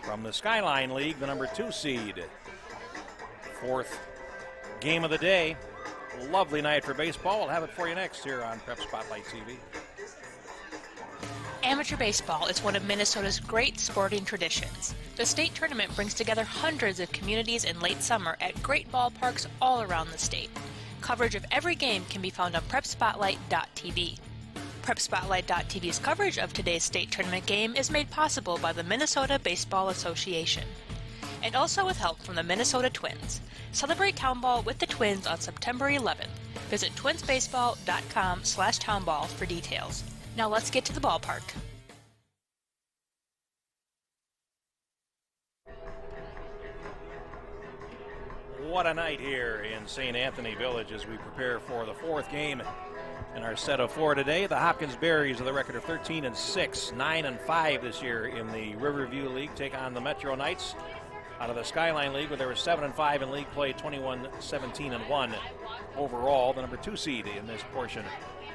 from the Skyline League, the number 2 seed. Fourth game of the day. Lovely night for baseball. We'll have it for you next here on Prep Spotlight TV. Amateur baseball is one of Minnesota's great sporting traditions. The state tournament brings together hundreds of communities in late summer at great ballparks all around the state. Coverage of every game can be found on PrepSpotlight.tv. PrepSpotlight.tv's coverage of today's state tournament game is made possible by the Minnesota Baseball Association, and also with help from the Minnesota Twins. Celebrate Townball with the Twins on September 11th. Visit twinsbaseball.com/townball for details. Now let's get to the ballpark. What a night here in St. Anthony Village as we prepare for the fourth game in our set of 4 today. The Hopkins Berries with a record of 13-6, 9-5 this year in the Riverview League, take on the Metro Knights out of the Skyline League, where they were 7-5 in league play, 21-17-1 overall. The number 2 seed in this portion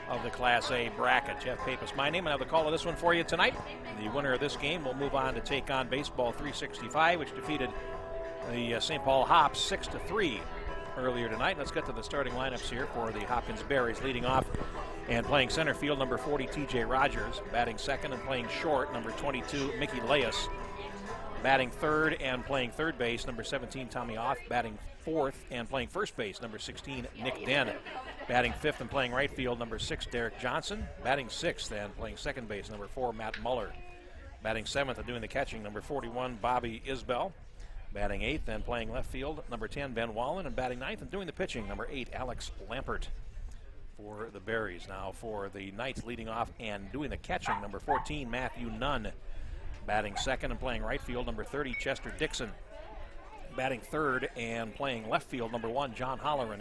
of the Class A bracket. Jeff Pappas, my name. I have the call of this one for you tonight. The winner of this game will move on to take on Baseball 365, which defeated the St. Paul Hops 6-3 earlier tonight. Let's get to the starting lineups here for the Hopkins Berries. Leading off and playing center field, number 40, TJ Rogers. Batting second and playing short, number 22, Mickey Leas. Batting third and playing third base, number 17, Tommy Oth. Batting fourth and playing first base, number 16, Nick Den. Batting fifth and playing right field, number 6, Derek Johnson. Batting sixth and playing second base, number 4, Matt Muller. Batting seventh and doing the catching, number 41, Bobby Isbell. Batting eighth and playing left field, number 10, Ben Wallen. And batting ninth and doing the pitching, number 8, Alex Lampert for the Berries. Now for the Knights, leading off and doing the catching, number 14, Matthew Nunn. Batting second and playing right field, number 30, Chester Dixon. Batting third and playing left field, number 1, John Holleran.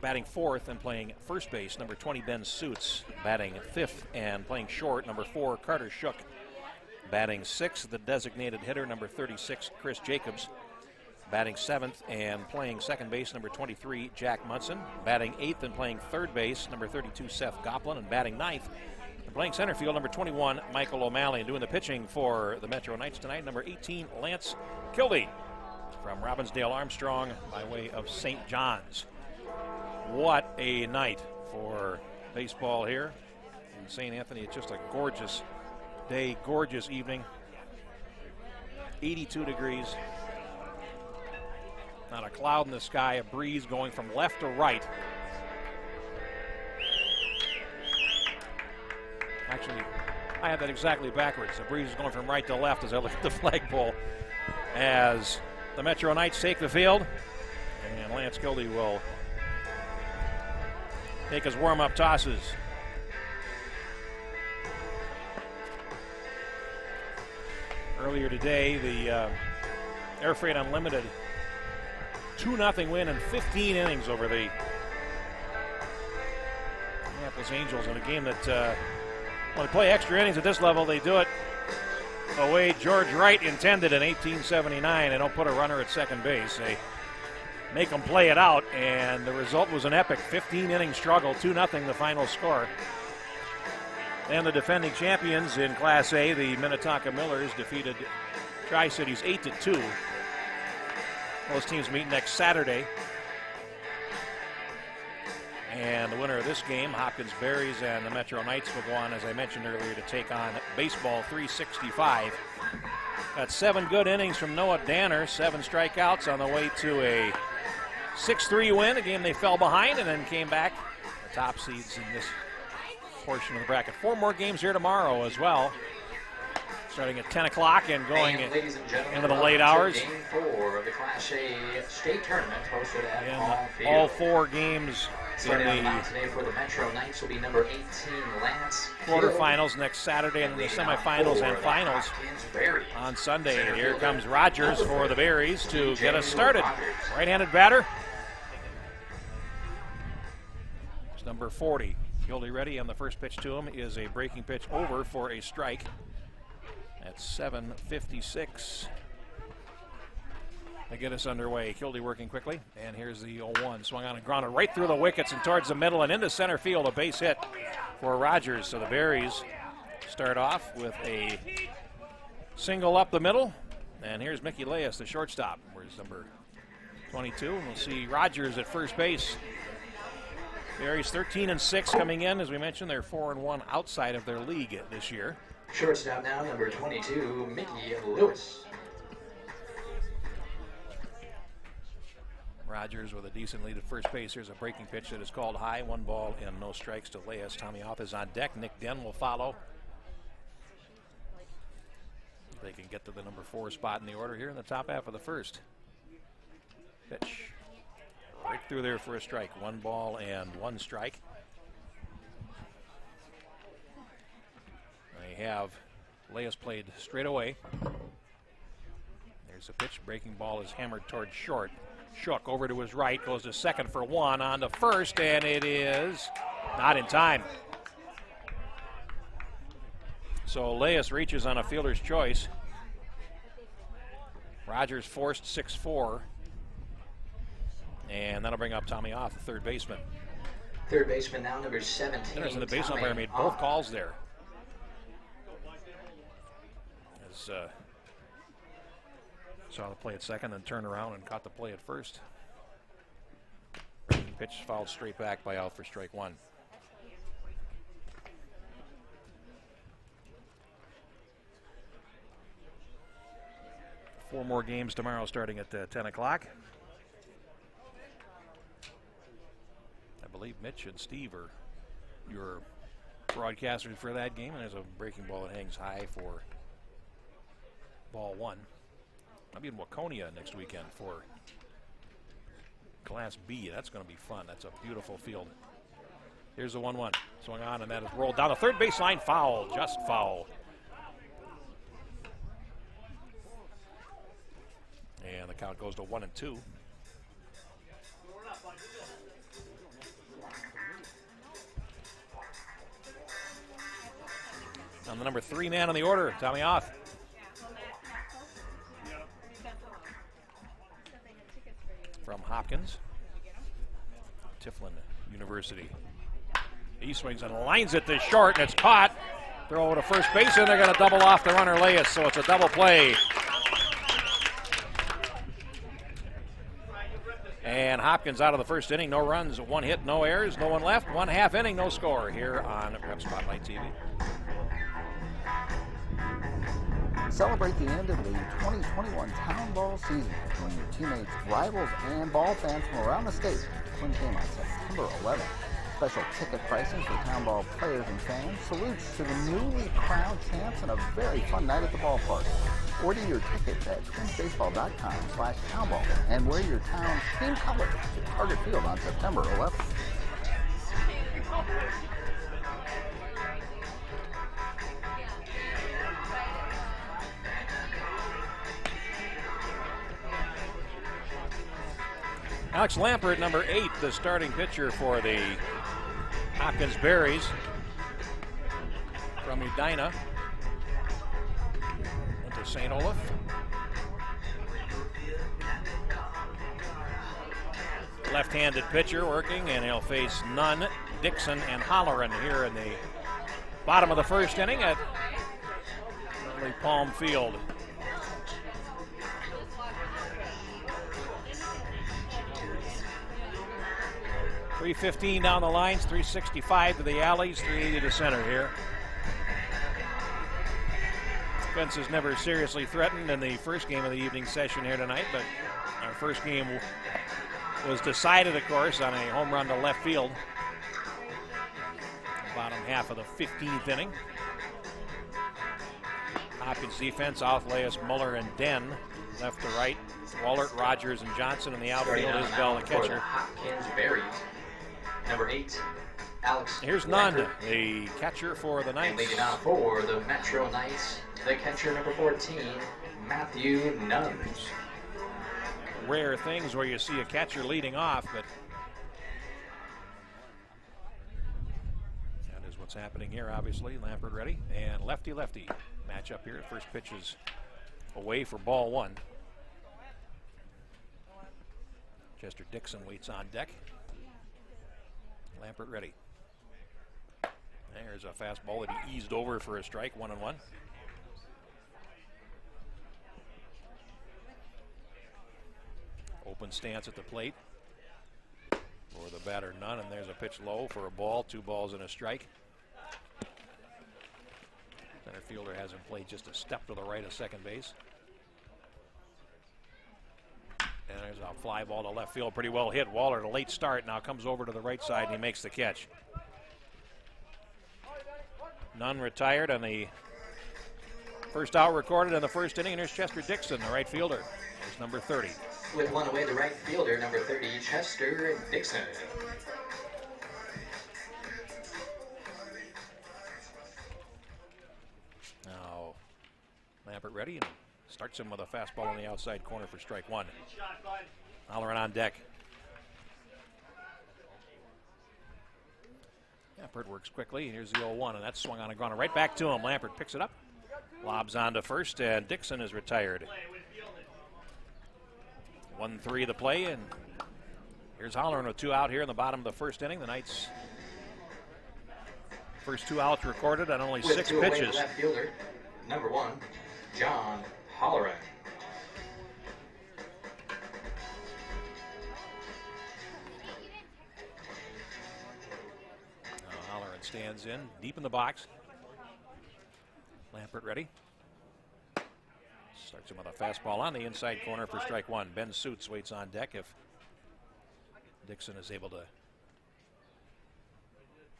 Batting fourth and playing first base, number 20, Ben Suits. Batting fifth and playing short, number 4, Carter Shook. Batting sixth, the designated hitter, number 36, Chris Jacobs. Batting seventh and playing second base, number 23, Jack Munson. Batting eighth and playing third base, number 32, Seth Goplin. And batting ninth and playing center field, number 21, Michael O'Malley. And doing the pitching for the Metro Knights tonight, number 18, Lance Kildee from Robbinsdale Armstrong by way of St. John's. What a night for baseball here in St. Anthony. It's just a gorgeous day, gorgeous evening. 82 degrees. Not a cloud in the sky, a breeze going from left to right. Actually, I had that exactly backwards. The breeze is going from right to left as I look at the flagpole as the Metro Knights take the field. And Lance Kildee will take his warm-up tosses. Earlier today, the Air Freight Unlimited 2-0 win in 15 innings over the Minneapolis Angels in a game that when they play extra innings at this level, they do it the way George Wright intended in 1879. They don't put a runner at second base. They make them play it out, and the result was an epic 15-inning struggle, 2-0 the final score. And the defending champions in Class A, the Minnetonka Millers, defeated Tri-Cities 8-2. Those teams meet next Saturday. And the winner of this game, Hopkins Berries and the Metro Knights, will go on, as I mentioned earlier, to take on Baseball 365. Got 7 good innings from Noah Danner, 7 strikeouts on the way to a 6-3 win, a game they fell behind and then came back. The top seeds in this portion of the bracket. 4 more games here tomorrow as well, starting at 10 o'clock and going into the late hours. Game 4 of the Class A state tournament hosted at Hall Field. All 4 games in Starting the on today for the Metro Knights will be number 18, Lance quarterfinals next Saturday, and the semifinals and finals on Sunday. And here comes Rogers for the Berries to get us started. Right-handed batter. It's number 40. Kildee ready, and the first pitch to him is a breaking pitch over for a strike at 7:56 to get us underway. Kildee working quickly, and here's the 0-1. Swung on and grounded right through the wickets and towards the middle and into center field. A base hit for Rogers. So the Berries start off with a single up the middle, And here's Mickey Leas, the shortstop. Where's number 22? And we'll see Rogers at first base. Berries 13-6 coming in. As we mentioned, they're 4-1 outside of their league this year. Shortstop now, number 22, Mickey Lewis. Rogers with a decent lead at first base. Here's a breaking pitch that is called high. 1 ball and no strikes to Leas. Tommy Off is on deck. Nick Den will follow. They can get to the number 4 spot in the order here in the top half of the first. Pitch. Right through there for a strike. 1 ball and 1 strike. They have Leas played straight away. There's a pitch. Breaking ball is hammered towards short. Shook over to his right. Goes to second for 1. On to first, and it is not in time. So Leas reaches on a fielder's choice. Rogers forced 6-4. And that'll bring up Tommy Off, the third baseman. Third baseman now, number 17. The base umpire made both calls there. As saw the play at second and turned around and caught the play at first. Pitch fouled straight back by Off for strike 1. Four more games tomorrow starting at 10 o'clock. I believe Mitch and Steve are your broadcasters for that game, and there's a breaking ball that hangs high for ball 1. I'll be in Waconia next weekend for Class B. That's going to be fun. That's a beautiful field. Here's the 1-1. Swung on, and that is rolled down the third baseline. Foul, just foul. And the count goes to 1-2. On the number 3 man on the order, Tommy Off. From Hopkins, Tiflin University. He swings and lines it to short, and it's caught. Throw over to first base, and they're going to double off the runner Leas, so it's a double play. And Hopkins out of the first inning, no runs, 1 hit, no errors, no one left, 1/2 inning, no score here on Rep Spotlight TV. Celebrate the end of the 2021 Town Ball season. Join your teammates, rivals, and ball fans from around the state. Twin game on September 11th. Special ticket pricing for Town Ball players and fans. Salutes to the newly crowned champs and a very fun night at the ballpark. Order your tickets at twinsbaseball.com/townball and wear your town's team colors to Target Field on September 11th. Alex Lampert, number 8, the starting pitcher for the Hopkins Berries from Edina. Went to St. Olaf. Left-handed pitcher working, and he'll face Nunn, Dixon, and Holleran here in the bottom of the first inning at lovely Palm Field. .315 down the lines, 365 to the alleys, 380 to center here. Fence is never seriously threatened in the first game of the evening session here tonight, but our first game was decided, of course, on a home run to left field. Bottom half of the 15th inning. Hopkins defense, Off, Leas, Muller, and Den. Left to right, Wallert, Rogers, and Johnson in the outfield. Isbell, the catcher. Hopkins Berries. Number 8, Alex. Here's Nunn, the catcher for the Knights. And leading out for the Metro Knights, the catcher number 14, Matthew Nunn. Rare things where you see a catcher leading off, but that is what's happening here, obviously. Lampert ready, and lefty-lefty matchup here. First pitch is away for ball 1. Chester Dixon waits on deck. Lampert ready. There's a fastball that he eased over for a strike, 1-1. open stance at the plate for the batter, none, and there's a pitch low for a ball, 2 balls and a strike. Center fielder has him played just a step to the right of second base. And there's a fly ball to left field, pretty well hit. Waller, the late start, now comes over to the right side and he makes the catch. None retired on the first out recorded in the first inning. And here's Chester Dixon, the right fielder. There's number 30. With one away, the right fielder, number 30, Chester Dixon. Now, Lampert ready and starts him with a fastball on the outside corner for strike 1. Holleran on deck. Lampert works quickly. Here's the 0-1, and that's swung on a ground right back to him. Lampert picks it up, lobs on to first, and Dixon is retired. 1-3 the play, and here's Holleran with 2 out here in the bottom of the first inning. The Knights' first 2 outs recorded on only 6 pitches. Left fielder, number 1, John Holleran. Holleran stands in, deep in the box. Lampert ready. Starts him with a fastball on the inside corner for strike 1. Ben Suits waits on deck if Dixon is able to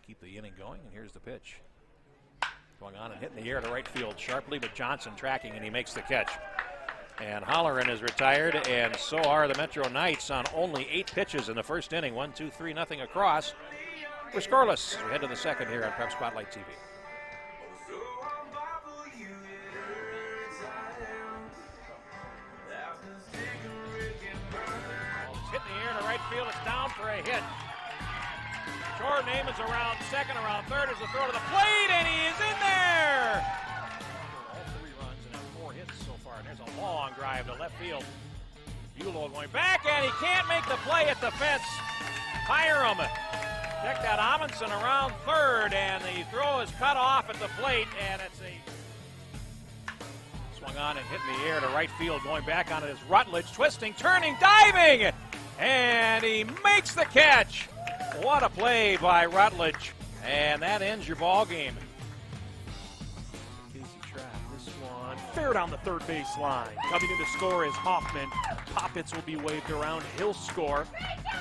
keep the inning going. And here's the pitch. Going on and hitting the air to right field sharply, but Johnson tracking, and he makes the catch. And Holleran is retired, and so are the Metro Knights on only 8 pitches in the first inning. 1-2-3 nothing across. We're scoreless. We head to the second here on Prep Spotlight TV. Hit in the air to right field. It's down for a hit. Jordan Amons around second, around third. There's a throw to the plate, and he is in there. All 3 runs and 4 hits so far. And there's a long drive to left field. Bulow going back, and he can't make the play at the fence. Hiram checked out Amundsen around third, and the throw is cut off at the plate, and it's a swung on and hit in the air to right field. Going back on it is Rutledge, twisting, turning, diving, and he makes the catch. What a play by Rutledge, and that ends your ball game. Casey Trapp, this one fair down the third base line. Coming in to score is Hoffman. Poppets will be waved around. He'll score.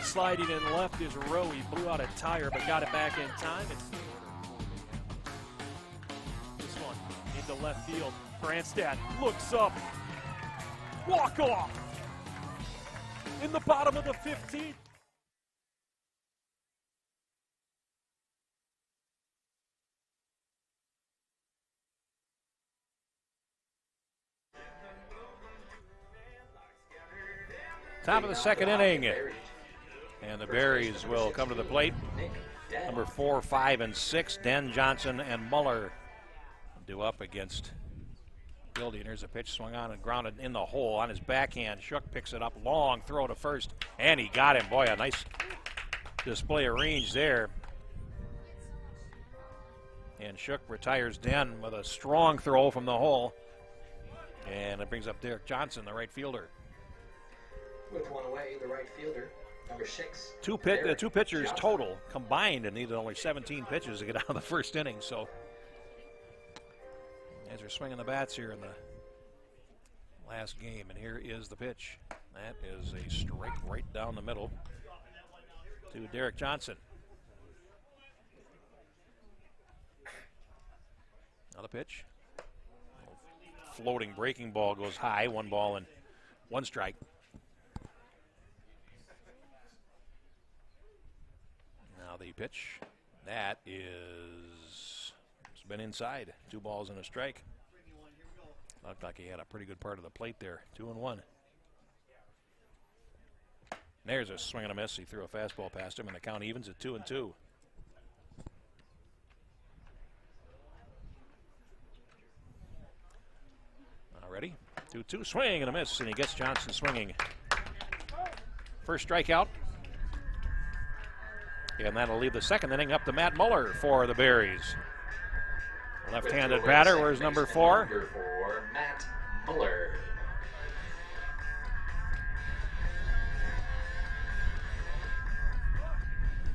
Sliding in left is Rowe. He blew out a tire but got it back in time. It's this one into left field. Branstad looks up. Walk off. In the bottom of the 15th. Top of the second inning, and the Berries will come to the plate. Number 4, 5, and 6, Den, Johnson, and Muller due up against Gildy. And here's a pitch swung on and grounded in the hole on his backhand. Shook picks it up, long throw to first, and he got him. Boy, a nice display of range there. And Shook retires Den with a strong throw from the hole, and it brings up Derek Johnson, the right fielder. With one away, the right fielder, number 6. Two pitchers total combined and needed only 17 pitches to get out of the first inning. So as they're swinging the bats here in the last game, and here is the pitch. That is a strike right down the middle to Derek Johnson. Now the pitch. Floating breaking ball goes high. 1 ball and 1 strike. Now the pitch, that is, it's been inside. 2 balls and a strike. Looked like he had a pretty good part of the plate there. 2-1. There's a swing and a miss. He threw a fastball past him, and the count evens at 2-2. Now ready? 2-2, swing and a miss, and he gets Johnson swinging. First strikeout. And that'll leave the second inning up to Matt Muller for the Berries. Left-handed batter, where's number 4? Number 4, Matt Muller.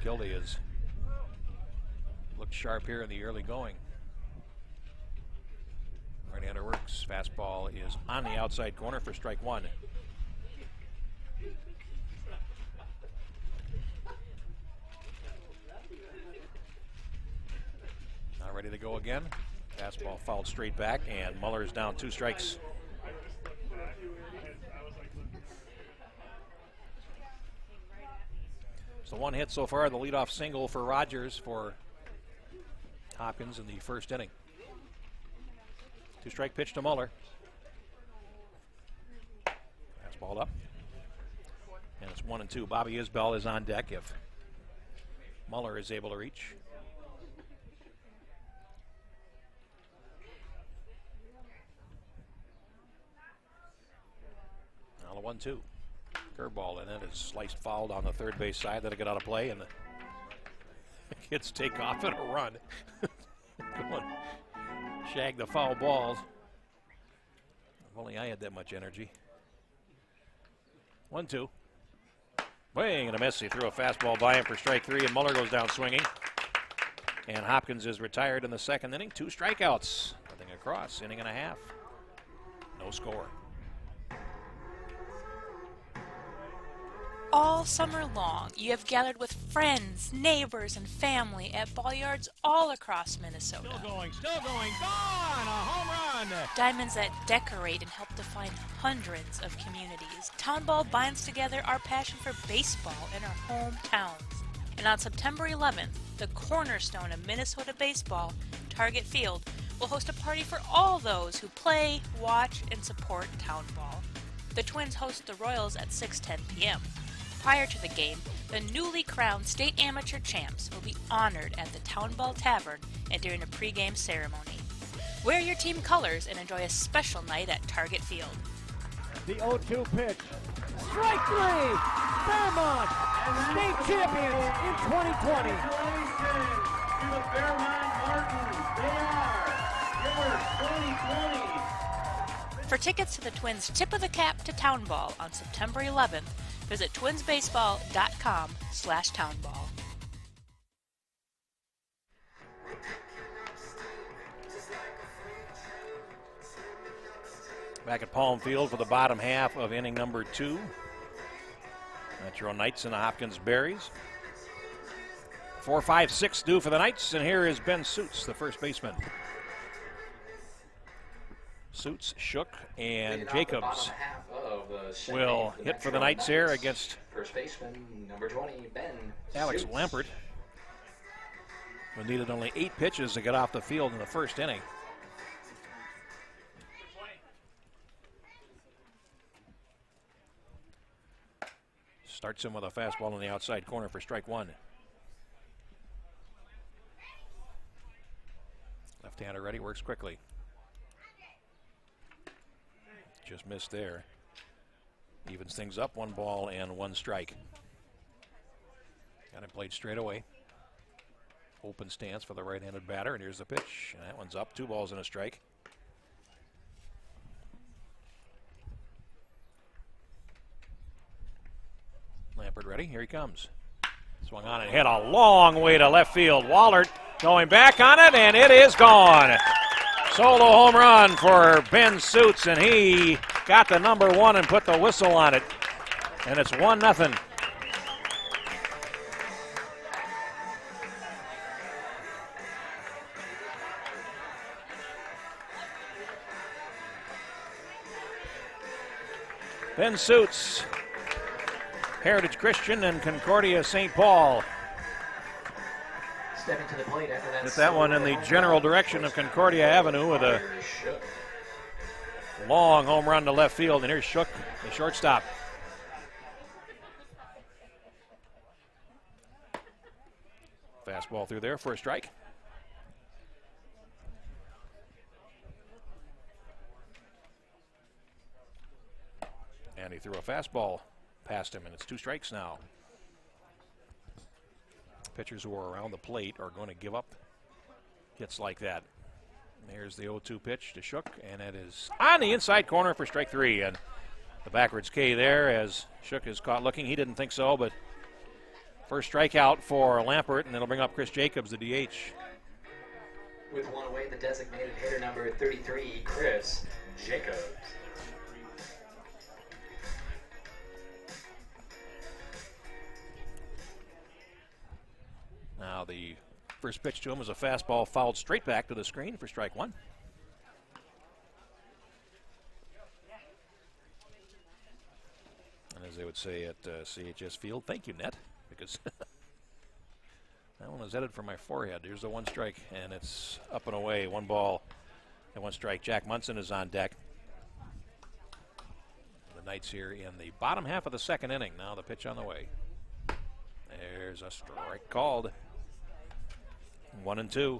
Kilday has looked sharp here in the early going. Right-hander works. Fastball is on the outside corner for strike one. Now ready to go again. Fastball fouled straight back, and Muller's down 2 strikes. So 1 hit so far, the leadoff single for Rogers for Hopkins in the first inning. 2-strike pitch to Muller. Fastball up. And it's 1-2. Bobby Isbell is on deck if Muller is able to reach. Now the 1-2. Curveball, and then it's sliced fouled on the third base side. That'll get out of play, and the kids take off and a run. Go on. Shag the foul balls. If only I had that much energy. 1-2. Swing and a miss. He threw a fastball by him for strike 3, and Muller goes down swinging. And Hopkins is retired in the second inning. 2 strikeouts. Nothing across. Inning and a half. No score. All summer long, you have gathered with friends, neighbors, and family at ball yards all across Minnesota. Still going, gone! A home run! Diamonds that decorate and help define hundreds of communities. Town Ball binds together our passion for baseball in our hometowns. And on September 11th, the cornerstone of Minnesota baseball, Target Field, will host a party for all those who play, watch, and support Town Ball. The Twins host the Royals at 6:10 p.m. Prior to the game, the newly crowned state amateur champs will be honored at the Town Ball Tavern and during a pregame ceremony. Wear your team colors and enjoy a special night at Target Field. The 0-2 pitch. Strike 3! Fairmont, state champions in 2020. Congratulations to the Fairmont Martins. They are your 2020. For tickets to the Twins' Tip of the Cap to Town Ball on September 11th, visit twinsbaseball.com/townball. Back at Palm Field for the bottom half of inning number 2. Metro Knights and the Hopkins Berries. 4-5-6 due for the Knights, and here is Ben Suits, the first baseman. Suits, Shook, and Jacobs will hit for the Knights here against first baseman number 20, Ben Alex Suits. Lampert, who needed only 8 pitches to get off the field in the first inning. Starts him with a fastball in the outside corner for strike 1. Left-hander ready, works quickly. Just missed there. Evens things up, 1 ball and 1 strike. Got it played straight away. Open stance for the right-handed batter, and here's the pitch. And that one's up, 2 balls and a strike. Lampert ready, here he comes. Swung on and hit a long way to left field. Wallert going back on it, and it is gone. Solo home run for Ben Suits, and he got the number 1 and put the whistle on it. And it's 1-0. Ben Suits, Heritage Christian and Concordia St. Paul. Stepping to the plate after that. Hit that one in the general direction of Concordia Avenue with a long home run to left field, and here's Shook, the shortstop. Fastball through there for a strike. And he threw a fastball past him, and it's 2 strikes now. Pitchers who are around the plate are going to give up hits like that. There's the 0-2 pitch to Shook, and it is on the inside corner for strike 3. And the backwards K there as Shook is caught looking. He didn't think so, but First strikeout for Lampert, and it'll bring up Chris Jacobs, the DH. With one away, the designated hitter number 33, Chris Jacobs. Now the first pitch to him was a fastball fouled straight back to the screen for strike one. And as they would say at CHS Field, thank you, Net, because that one was headed for my forehead. Here's the one strike, and it's up and away. One ball and one strike. Jack Munson is on deck. The Knights here in the bottom half of the second inning. Now the pitch on the way. There's a strike called. 1-2.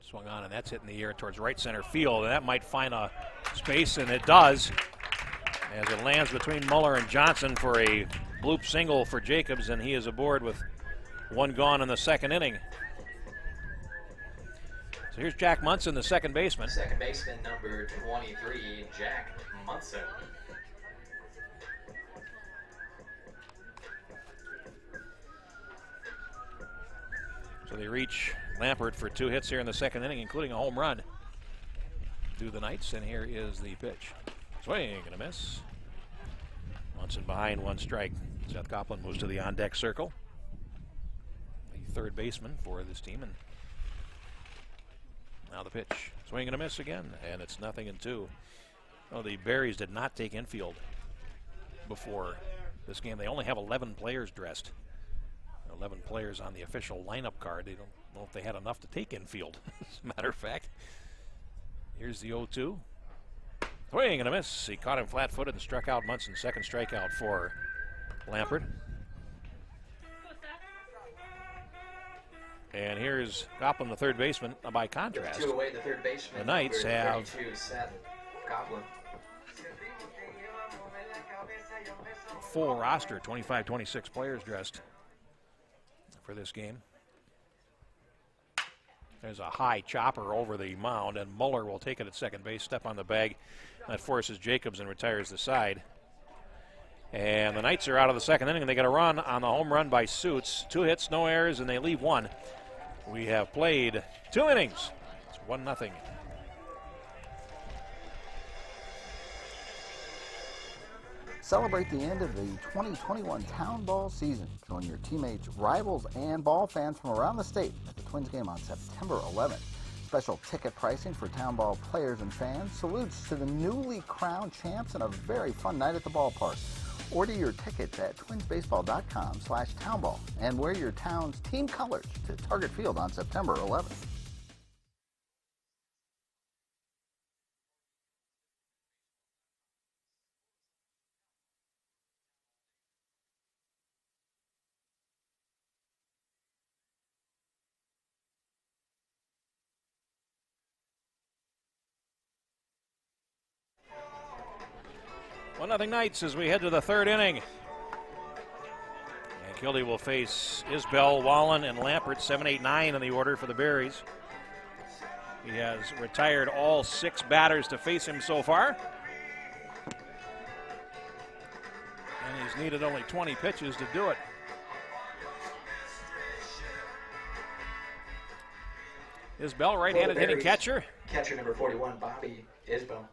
Swung on, and that's hit in the air towards right center field, and that might find a space, and it does, as it lands between Muller and Johnson for a bloop single for Jacobs, and he is aboard with one gone in the second inning. So here's Jack Munson, the second baseman. Second baseman number 23, Jack Munson. So they reach Lampert for 2 hits here in the second inning, including a home run to the Knights. And here is the pitch. Swing and a miss. Munson behind, one strike. Seth Copeland moves to the on-deck circle. The third baseman for this team. And now the pitch. Swing and a miss again. And it's 0-2. Well, the Berries did not take infield before this game. They only have 11 players dressed. 11 players on the official lineup card. They don't know if they had enough to take infield, as a matter of fact. Here's the 0-2. Swing and a miss. He caught him flat-footed and struck out Munson. Second strikeout for Lampert. And here's Copeland, the third baseman. By contrast, 2 away, the third baseman, the Knights have 32, Seth Copeland. full roster, 25, 26 players dressed for this game. There's a high chopper over the mound, and Muller will take it at second base, step on the bag. That forces Jacobs and retires the side. And the Knights are out of the second inning. They get a run on the home run by Suits. 2 hits, no errors, and they leave 1. We have played 2 innings. It's 1-0. Celebrate the end of the 2021 Town Ball season. Join your teammates, rivals, and ball fans from around the state at the Twins game on September 11th. Special ticket pricing for Town Ball players and fans. Salutes to the newly crowned champs and a very fun night at the ballpark. Order your tickets at twinsbaseball.com/townball and wear your town's team colors to Target Field on September 11th. One nothing Knights as we head to the third inning. And Kildy will face Isbell, Wallen, and Lampert, 7, 8, 9 in the order for the Berries. He has retired all 6 batters to face him so far. And he's needed only 20 pitches to do it. Isbell, right-handed hitting catcher. Catcher number 41, Bobby Isbell.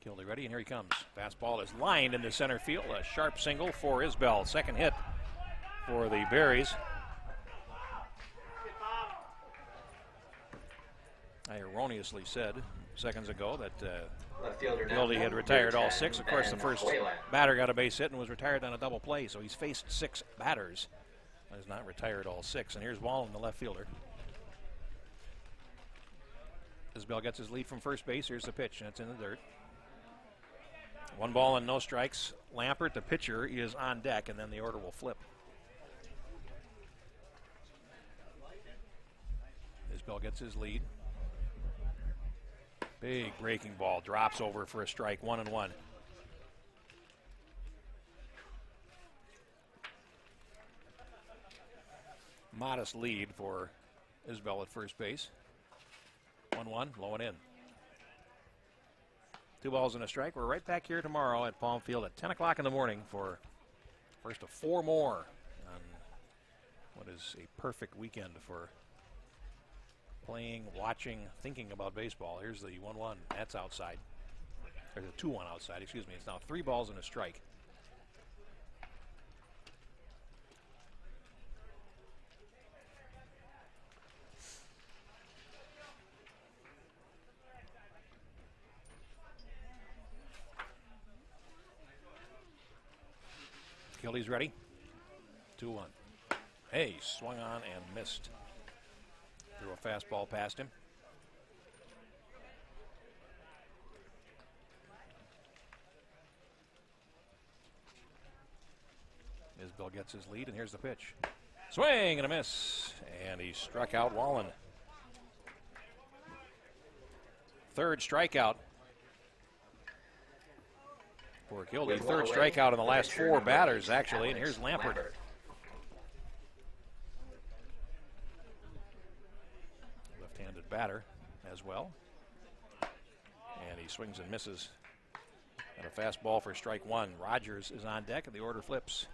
Kildy ready, and here he comes. Fastball is lined into center field. A sharp single for Isbell. Second hit for the Berries. I erroneously said seconds ago that Kildy had retired all 6. Of course, the first batter got a base hit and was retired on a double play, so he's faced 6 batters. He's not retired all 6. And here's Wallen, the left fielder. Isbell gets his lead from first base. Here's the pitch, and it's in the dirt. 1 ball and no strikes. Lampert, the pitcher, is on deck, and then the order will flip. Isbell gets his lead. Big breaking ball, drops over for a strike, 1-1. Modest lead for Isbell at first base. 1-1, low and in. 2 balls and a strike. We're right back here tomorrow at Palm Field at 10 o'clock in the morning for first of 4 more on what is a perfect weekend for playing, watching, thinking about baseball. Here's the 1-1. That's outside. There's a 2-1 outside, excuse me. It's now 3 balls and a strike. Kildy's ready. 2-1. Hey, swung on and missed. Threw a fastball past him. Isbell gets his lead, and here's the pitch. Swing and a miss, and he struck out Wallen. Third strikeout for Kildy. Third strikeout in the last 4 batters, actually, and here's Lampert. Left-handed batter as well. And he swings and misses. And a fastball for strike 1. Rogers is on deck, and the order flips.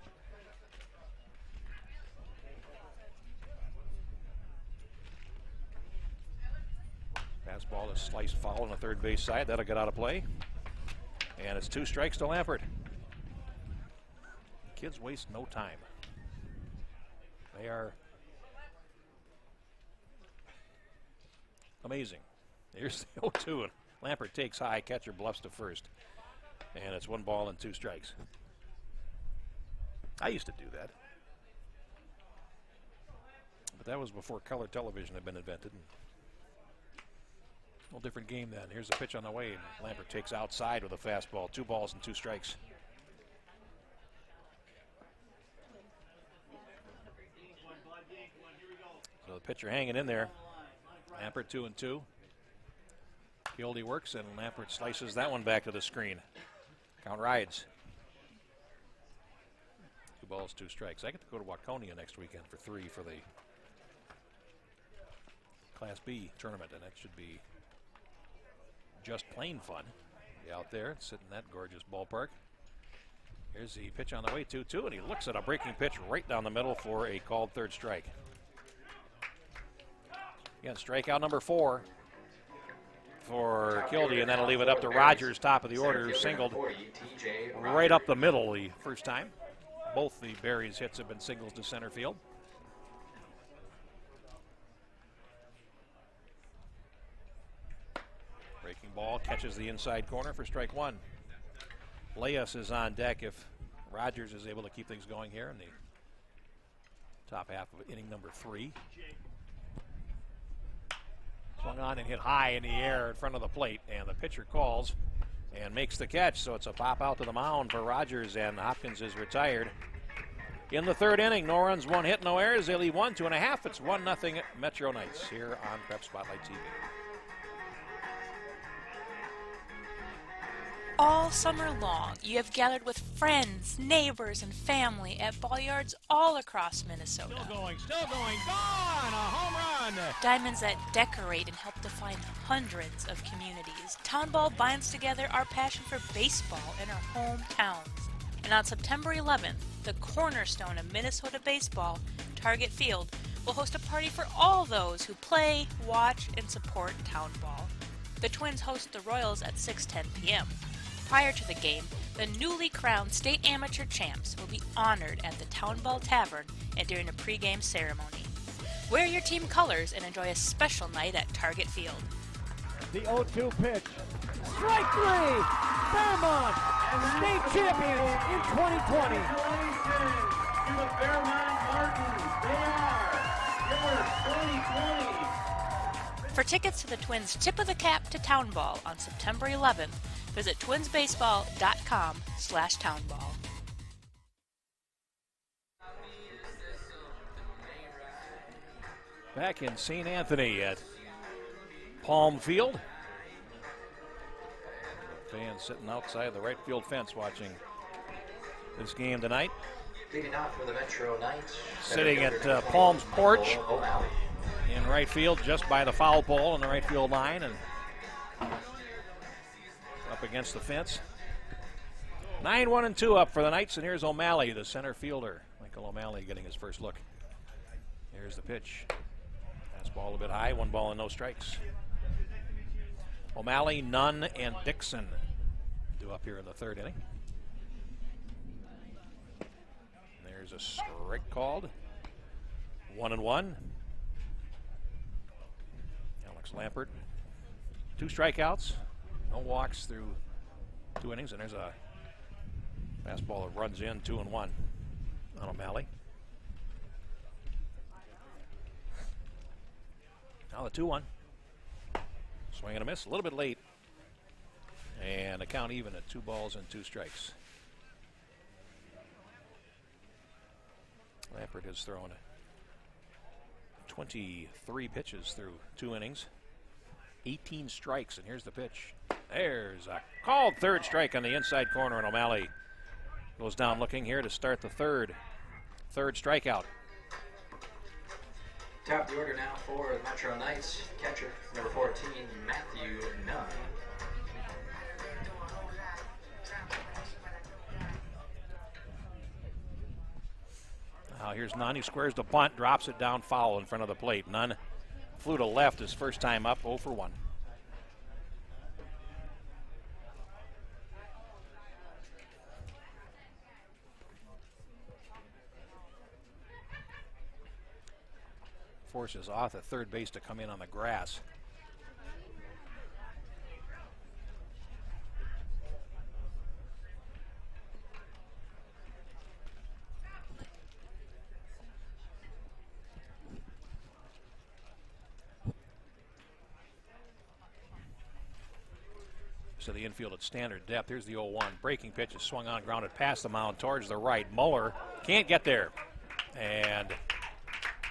Fastball is sliced foul on the third base side. That'll get out of play. And it's 2 strikes to Lampert. Kids waste no time. They are amazing. Here's the 0-2, and Lampert takes high, catcher bluffs to first. And it's 1 ball and 2 strikes. I used to do that. But that was before color television had been invented. A little different game then. Here's the pitch on the way, and Lampert takes outside with a fastball. 2 balls and 2 strikes. So the pitcher hanging in there. Lampert 2-2. Kildy works, and Lampert slices that one back to the screen. Count rides. 2 balls, 2 strikes. I get to go to Waconia next weekend for 3 for the Class B tournament, and that should be just plain fun. Be out there, sit in that gorgeous ballpark. Here's the pitch on the way, 2-2, and he looks at a breaking pitch right down the middle for a called third strike. Again, strikeout number 4 for Kildy, and that'll leave it up to Rogers, top of the order, who singled right up the middle the first time. Both the Berries hits have been singles to center field. Breaking ball catches the inside corner for strike 1. Leas is on deck if Rogers is able to keep things going here in the top half of inning number 3. Swung on and hit high in the air in front of the plate, and the pitcher calls and makes the catch, so it's a pop out to the mound for Rogers, and Hopkins is retired. In the 3rd inning, no runs, 1 hit, no errors. They lead 1, 2.5. It's 1-0 Metro Knights here on Prep Spotlight TV. All summer long, you have gathered with friends, neighbors, and family at ball yards all across Minnesota. Still going, gone! A home run! Diamonds that decorate and help define hundreds of communities. Town Ball binds together our passion for baseball in our hometowns. And on September 11th, the cornerstone of Minnesota baseball, Target Field, will host a party for all those who play, watch, and support Town Ball. The Twins host the Royals at 6:10 p.m. Prior to the game, the newly crowned state amateur champs will be honored at the Town Ball Tavern and during a pregame ceremony. Wear your team colors and enjoy a special night at Target Field. The 0-2 pitch. Strike 3! Fairmont, state champions in 2020. Congratulations to the Fairmont Martins. They are your 2020. For tickets to the Twins' Tip of the Cap to Town Ball on September 11th, visit twinsbaseball.com/townball. Back in St. Anthony at Palm Field. Fans sitting outside the right field fence watching this game tonight. Leading out for the Metro Knights. Sitting at Palm's porch in right field, just by the foul pole on the right field line, and up against the fence. 9-1-2 up for the Knights, and here's O'Malley, the center fielder. Michael O'Malley getting his first look. Here's the pitch. Fastball a bit high, 1 ball and no strikes. O'Malley, Nunn, and Dixon due up here in the 3rd inning. There's a strike called. 1-1. Alex Lampert. 2 strikeouts, no walks through 2 innings, and there's a fastball that runs in, 2-1 on O'Malley. Now the 2-1. Swing and a miss, a little bit late. And the count even at 2 balls and 2 strikes. Lampert has thrown 23 pitches through 2 innings. 18 strikes, and here's the pitch. There's a called 3rd strike on the inside corner, and O'Malley goes down looking here to start the 3rd strikeout. Top of the order now for the Metro Knights. Catcher, number 14, Matthew Nunn. Now here's Nunn. He squares the bunt, drops it down foul in front of the plate. Nunn flew to left his first time up, 0 for 1. Forces off at 3rd base to come in on the grass. So the infield at standard depth. Here's the 0-1. Breaking pitch is swung on, grounded past the mound towards the right. Muller can't get there. And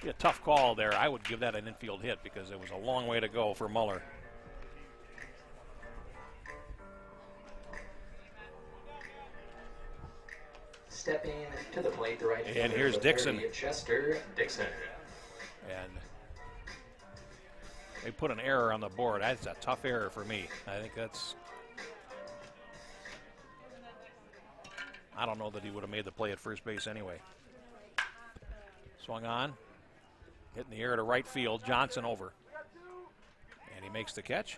be a tough call there. I would give that an infield hit because it was a long way to go for Muller. Stepping to the plate, the right And here's Dixon. Chester Dixon. And they put an error on the board. That's a tough error for me. I think that's... I don't know that he would have made the play at first base anyway. Swung on. Hitting the air to right field. Johnson over. And he makes the catch.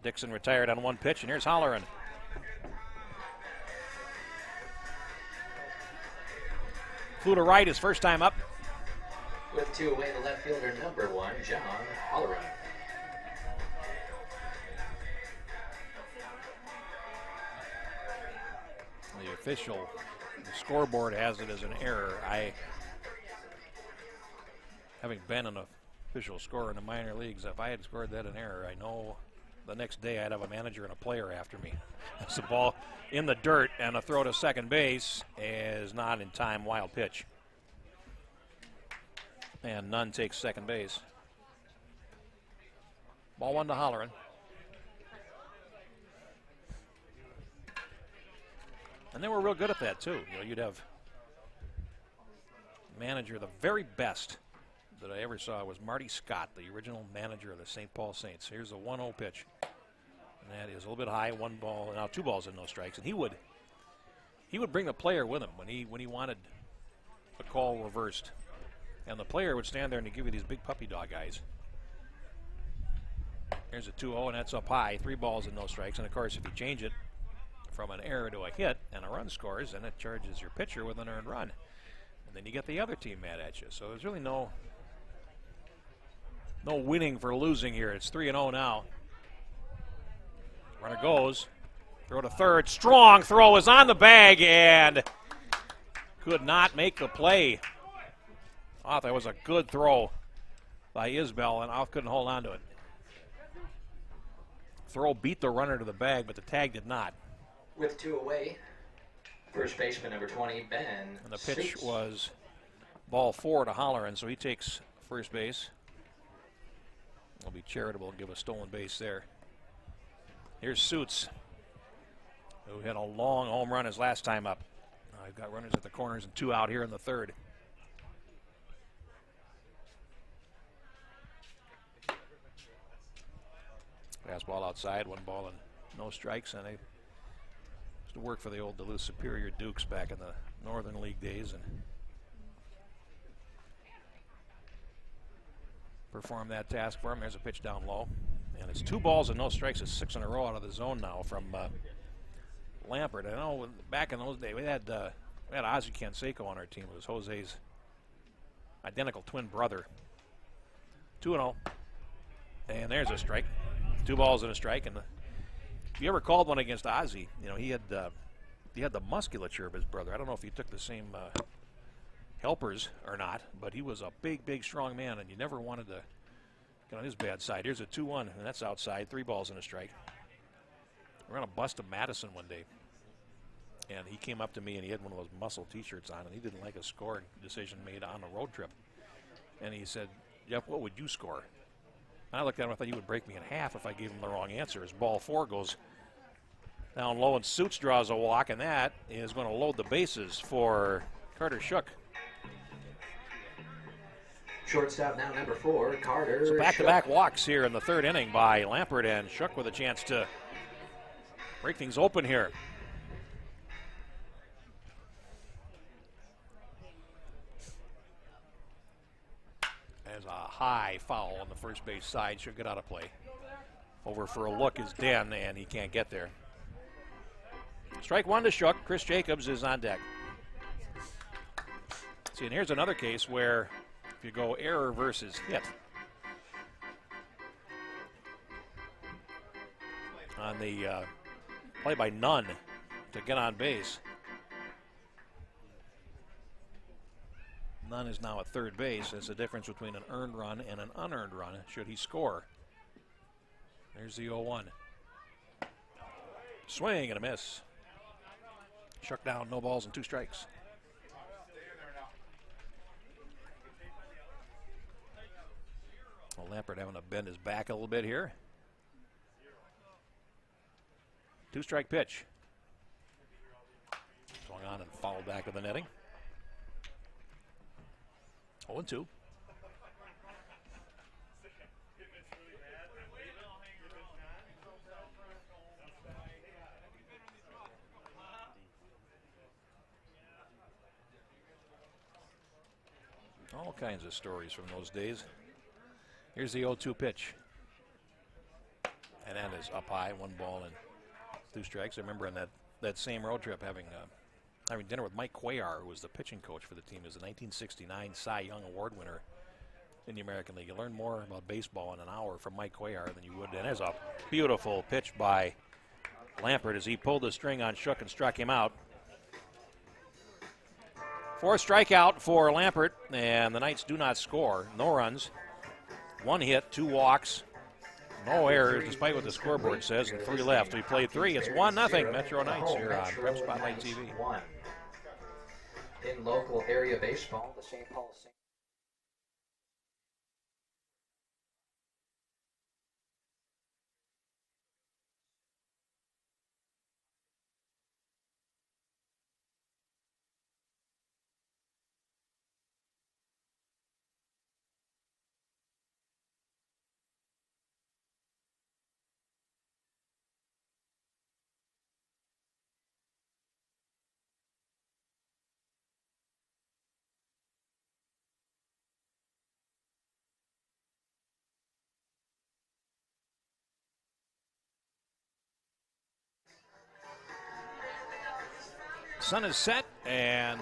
Dixon retired on 1 pitch, and here's Holleran. Flew to right his first time up. With 2 away, the left fielder, number 1, John Holleran. The official, the scoreboard has it as an error. Having been an official scorer in the minor leagues, if I had scored that an error, I know the next day I'd have a manager and a player after me. It's a ball in the dirt, and a throw to second base is not in time. Wild pitch. And Nunn takes second base. Ball 1 to Holleran. And they were real good at that, too. You know, you'd have manager, the very best that I ever saw was Marty Scott, the original manager of the St. Paul Saints. Here's the 1-0 pitch. And that is a little bit high, 1 ball, now 2 balls and no strikes. And he would bring the player with him when he wanted a call reversed. And the player would stand there and he'd give you these big puppy dog eyes. Here's a 2-0, and that's up high, 3 balls and no strikes. And of course, if you change it from an error to a hit and a run scores, then it charges your pitcher with an earned run. And then you get the other team mad at you. So there's really no winning for losing here. It's 3-0 now. Runner goes. Throw to third. Strong throw is on the bag and could not make the play. I thought that was a good throw by Isbell, and Alf couldn't hold on to it. Throw beat the runner to the bag, but the tag did not. With 2 away, first baseman number 20, Ben. And the pitch was ball 4 to Holleran, so he takes first base. Will be charitable and give a stolen base there. Here's Suits, who hit a long home run his last time up. I've got runners at the corners and 2 out here in the 3rd. Fastball outside, 1 ball and no strikes, and they used to work for the old Duluth Superior Dukes back in the Northern League days and performed that task for him. There's a pitch down low, and it's 2 balls and no strikes. It's 6 in a row out of the zone now from Lampert. I know back in those days we had Ozzie Canseco on our team. It was Jose's identical twin brother. 2-0, and there's a strike. 2 balls and a strike. And if you ever called one against Ozzie, you know he had the musculature of his brother. I don't know if he took the same helpers or not, but he was a big, big, strong man, and you never wanted to get on his bad side. Here's a 2-1, and that's outside. 3 balls and a strike. We're on a bust of Madison one day, and he came up to me, and he had one of those muscle T-shirts on, and he didn't like a scoring decision made on a road trip. And he said, "Jeff, what would you score?" And I looked at him, I thought he would break me in half if I gave him the wrong answer. His ball 4 goes down low, and Suits draws a walk, and that is going to load the bases for Carter Shook. Shortstop now, number 4, Carter. So back-to-back walks here in the 3rd inning by Lampert, and Shook with a chance to break things open here. There's a high foul on the first base side. Should get out of play. Over for a look is Den, and he can't get there. Strike 1 to Shook. Chris Jacobs is on deck. See, and here's another case where if you go error versus hit, on the play by Nunn to get on base. Nunn is now at third base. There's a difference between an earned run and an unearned run should he score. There's the 0-1. Swing and a miss. Shook down, no balls and 2 strikes. Well, Lampert having to bend his back a little bit here. 2-strike pitch. Swung on and fouled back to the netting. 0-2. All kinds of stories from those days. Here's the 0-2 pitch. And that is up high, 1 ball and 2 strikes. I remember on that same road trip having dinner with Mike Cuellar, who was the pitching coach for the team. He was the 1969 Cy Young Award winner in the American League. You learn more about baseball in an hour from Mike Cuellar than you would. And there's a beautiful pitch by Lampert as he pulled the string on Shook and struck him out. 4th strikeout for Lampert, and the Knights do not score. No runs, 1 hit, 2 walks, no errors, despite what the scoreboard says, and 3 left. We played 3. It's 1-0 Metro Knights here on Prep Spotlight TV. In local area baseball, the St. Paul Saints. Sun is set, and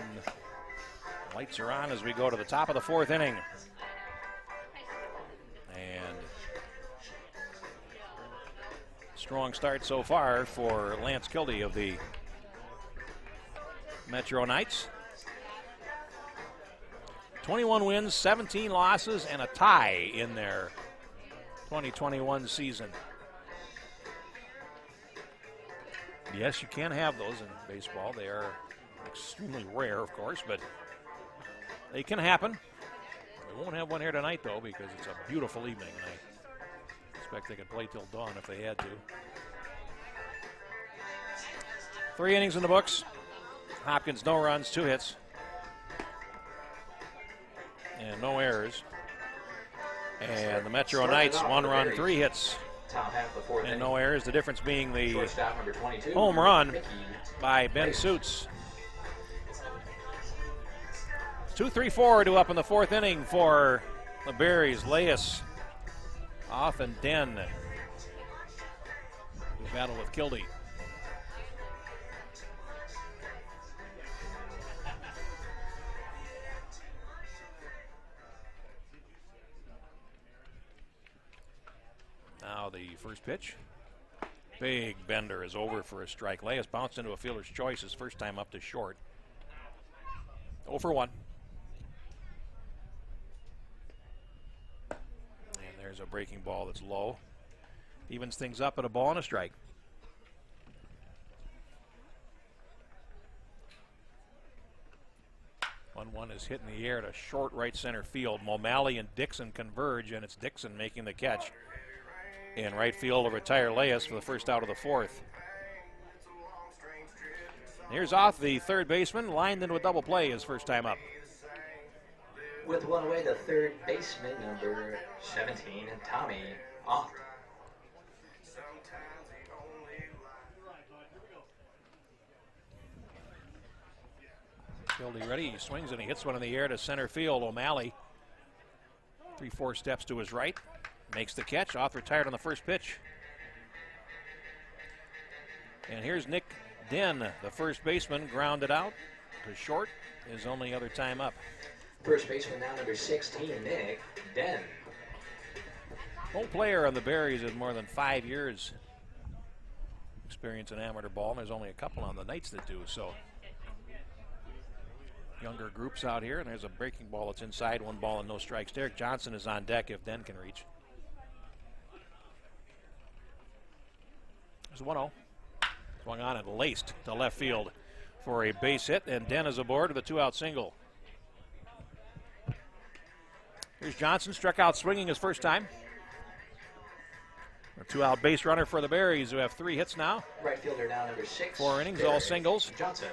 lights are on as we go to the top of the 4th inning. And strong start so far for Lance Kildee of the Metro Knights. 21 wins, 17 losses, and a tie in their 2021 season. Yes, you can have those in baseball. They are extremely rare, of course, but they can happen. We won't have one here tonight, though, because it's a beautiful evening, and I expect they could play till dawn if they had to. 3 innings in the books. Hopkins, no runs, 2 hits, and no errors. And the Metro Knights, 1 run, 3 hits, Top half of the fourth and inning. no errors. The difference being the Shortstop number 22. home run Mickey by Ben Reyes. Suits. 2-3-4 to up in the fourth inning for the Berries. Leas off and Den. Battle with Kildee. Now the first pitch. Big bender is over for a strike. Leas bounced into a fielder's choice his first time up to short. 0 for 1. And there's a breaking ball that's low. Evens things up at a ball and a strike. 1-1 is hit in the air to short right center field. O'Malley and Dixon converge, and it's Dixon making the catch. In right field will retire Leas for the first out of the fourth. Here's Oth, the third baseman, lined into a double play his first time up. With one away, the third baseman, number 17, Tommy Oth. Kildee ready, he swings and he hits one in the air to center field. O'Malley, 3-4 steps to his right, makes the catch. Oth retired on the first pitch. And here's Nick Den, the first baseman, grounded out to short, his only other time up. First baseman now, number 16, Nick Den. No player on the Berries in more than 5 years experience in amateur ball, and there's only a couple on the Knights that do. So younger groups out here, and there's a breaking ball that's inside, 1 ball and no strikes. Derek Johnson is on deck if Den can reach. There's 1-0. Swung on and laced to left field for a base hit, and Den is aboard with a 2-out single. Here's Johnson, struck out swinging his first time. A 2-out base runner for the Berries, who have 3 hits now. Right fielder now, number 6. 4 innings, all singles. Johnson.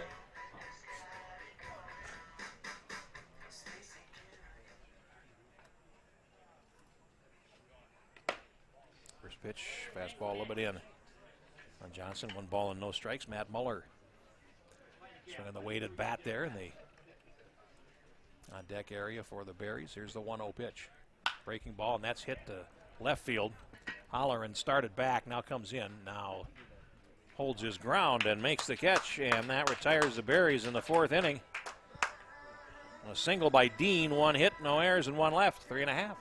First pitch, fastball a little bit in on Johnson. 1 ball and no strikes. Matt Muller swinging the weighted bat there in the on deck area for the Berries. Here's the 1-0 pitch. Breaking ball, and that's hit to left field. Holleran started back, now comes in. Now holds his ground and makes the catch, and that retires the Berries in the fourth inning. A single by Dean, 1 hit, no errors, and 1 left. 3.5.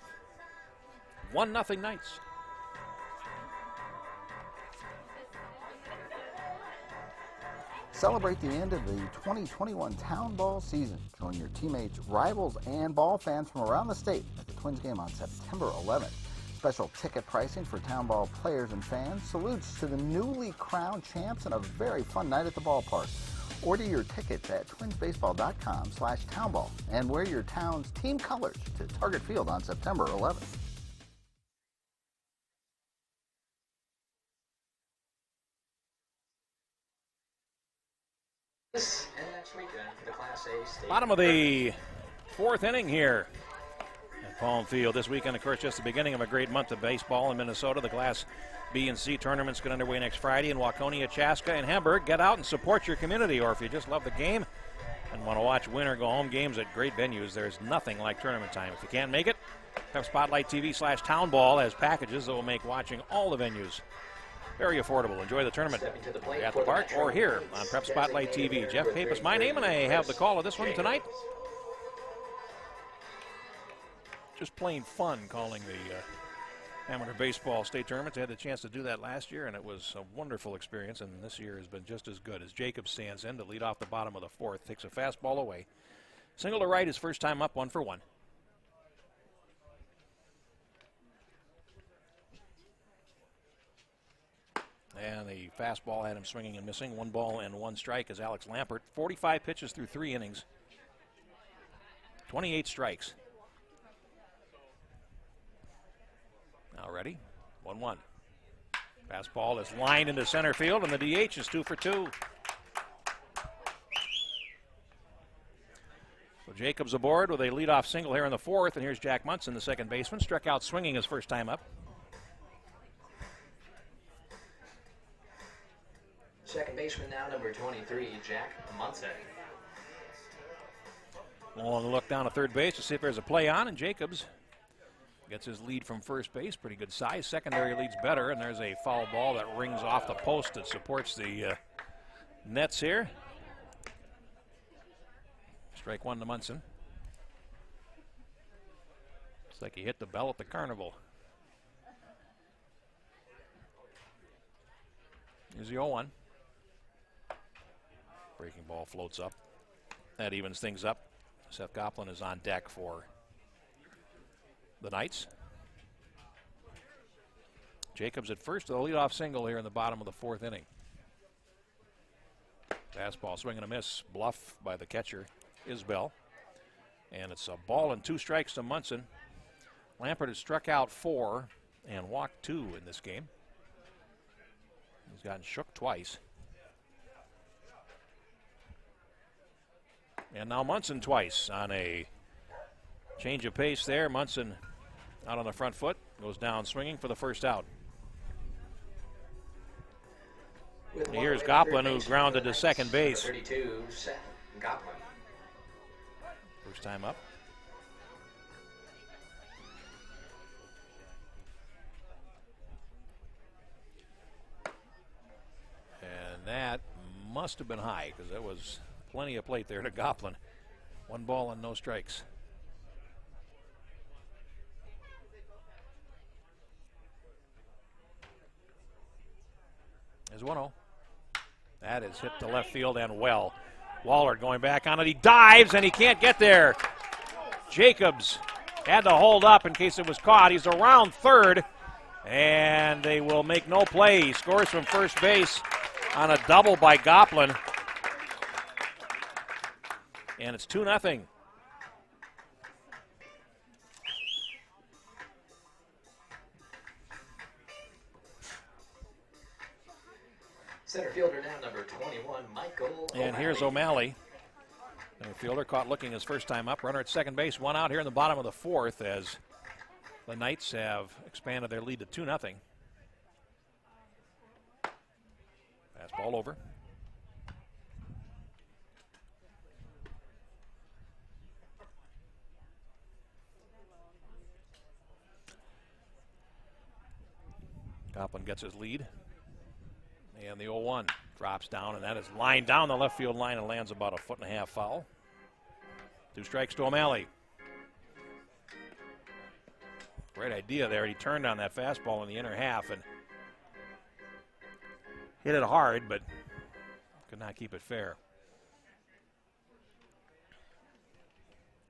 1-0 Knights. Celebrate the end of the 2021 Town Ball season. Join your teammates, rivals, and ball fans from around the state at the Twins game on September 11th. Special ticket pricing for Town Ball players and fans. Salutes to the newly crowned champs and a very fun night at the ballpark. Order your tickets at twinsbaseball.com/townball and wear your town's team colors to Target Field on September 11th. This and next weekend for the Class A state. Bottom of the fourth inning here at Palm Field. This weekend, of course, just the beginning of a great month of baseball in Minnesota. The Class B and C tournaments get underway next Friday in Waconia, Chaska, and Hamburg. Get out and support your community, or if you just love the game and want to watch win or go home games at great venues, there's nothing like tournament time. If you can't make it, have Spotlight TV/Townball as packages that will make watching all the venues very affordable. Enjoy the tournament at the park or here on Prep Spotlight TV. Jeff Pape is my name, and I have the call of this one tonight. Just plain fun calling the amateur baseball state tournament. I had the chance to do that last year, and it was a wonderful experience, and this year has been just as good. As Jacob stands in to lead off the bottom of the fourth, takes a fastball away. Single to right, his first time up, 1 for 1. And the fastball had him swinging and missing. 1 ball and 1 strike as Alex Lampert. 45 pitches through 3 innings. 28 strikes. Now ready? 1-1. Fastball is lined into center field, and the DH is 2 for 2. So Jacobs aboard with a leadoff single here in the fourth, and here's Jack Munson, the second baseman. Struck out swinging his first time up. Second baseman now, number 23, Jack Munson. Long look down to third base to see if there's a play on, and Jacobs gets his lead from first base. Pretty good size. Secondary lead's better, and there's a foul ball that rings off the post that supports the nets here. Strike one to Munson. Looks like he hit the bell at the carnival. Here's the 0-1. Breaking ball floats up. That evens things up. Seth Goplin is on deck for the Knights. Jacobs at first, the leadoff single here in the bottom of the fourth inning. Fastball swing and a miss. Bluff by the catcher, Isbell. And it's a ball and 2 strikes to Munson. Lampert has struck out 4 and walked 2 in this game. He's gotten shook twice. And now Munson twice on a change of pace there. Munson out on the front foot, goes down swinging for the first out. And here's Goplin, who grounded to second base. 32, Seth Goplin. First time up. And that must have been high, because that was plenty of plate there to Goplin. 1 ball and no strikes. There's 1-0. That is hit to left field and well. Wahlert going back on it. He dives and he can't get there. Jacobs had to hold up in case it was caught. He's around third, and they will make no play. He scores from first base on a double by Goplin. And it's 2-0. Center fielder now, number 21, Michael O'Malley. And here's O'Malley. The fielder caught looking his first time up. Runner at second base, 1 out here in the bottom of the fourth as the Knights have expanded their lead to 2-0. Fastball over. Goplin gets his lead. And the 0-1 drops down, and that is lined down the left field line and lands about a 1.5 foot foul. 2 strikes to O'Malley. Great idea there. He turned on that fastball in the inner half and hit it hard, but could not keep it fair.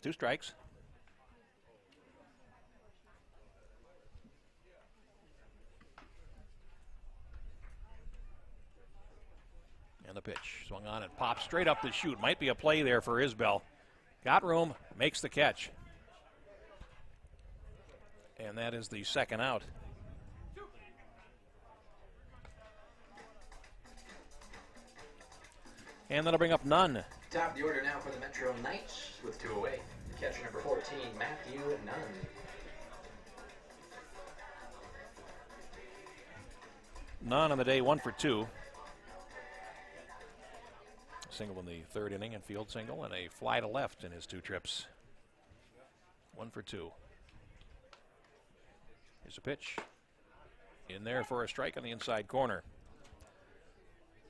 2 strikes. And the pitch swung on and popped straight up the chute. Might be a play there for Isbell. Got room, makes the catch. And that is the second out. And that'll bring up Nunn. Top of the order now for the Metro Knights with 2 away. Catcher number 14, Matthew Nunn. Nunn on the day, 1 for 2. Single in the third inning and field single, and a fly to left in his 2 trips. 1 for 2. Here's a pitch. In there for a strike on the inside corner.